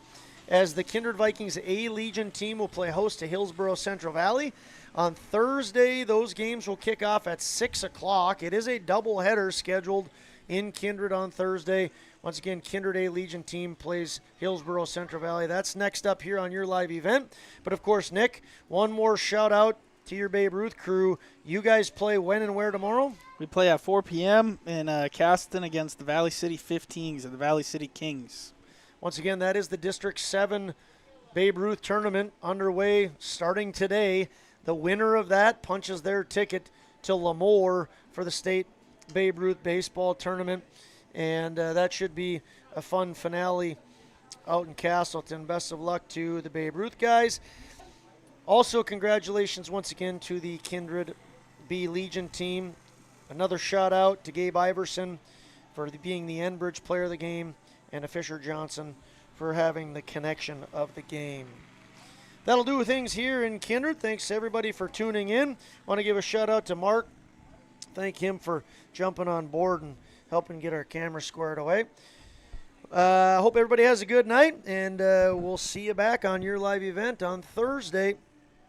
as the Kindred Vikings A-Legion team will play host to Hillsborough Central Valley. On Thursday, those games will kick off at 6 o'clock. It is a doubleheader scheduled in Kindred on Thursday. Once again, Kindred A-Legion team plays Hillsborough Central Valley. That's next up here on your live event. But, of course, Nick, one more shout-out to your Babe Ruth crew. You guys play when and where tomorrow? We play at 4 p.m. in Castleton against the Valley City 15s, or the Valley City Kings. Once again, that is the District 7 Babe Ruth tournament underway starting today. The winner of that punches their ticket to Lemoore for the state Babe Ruth baseball tournament, and that should be a fun finale out in Castleton. Best of luck to the Babe Ruth guys. Also, congratulations once again to the Kindred B Legion team. Another shout out to Gabe Iverson for being the Enbridge player of the game, and to Fisher Johnson for having the connection of the game. That'll do things here in Kindred. Thanks to everybody for tuning in. Want to give a shout out to Mark thank him for jumping on board and helping get our camera squared away. Hope everybody has a good night, and we'll see you back on your live event on Thursday.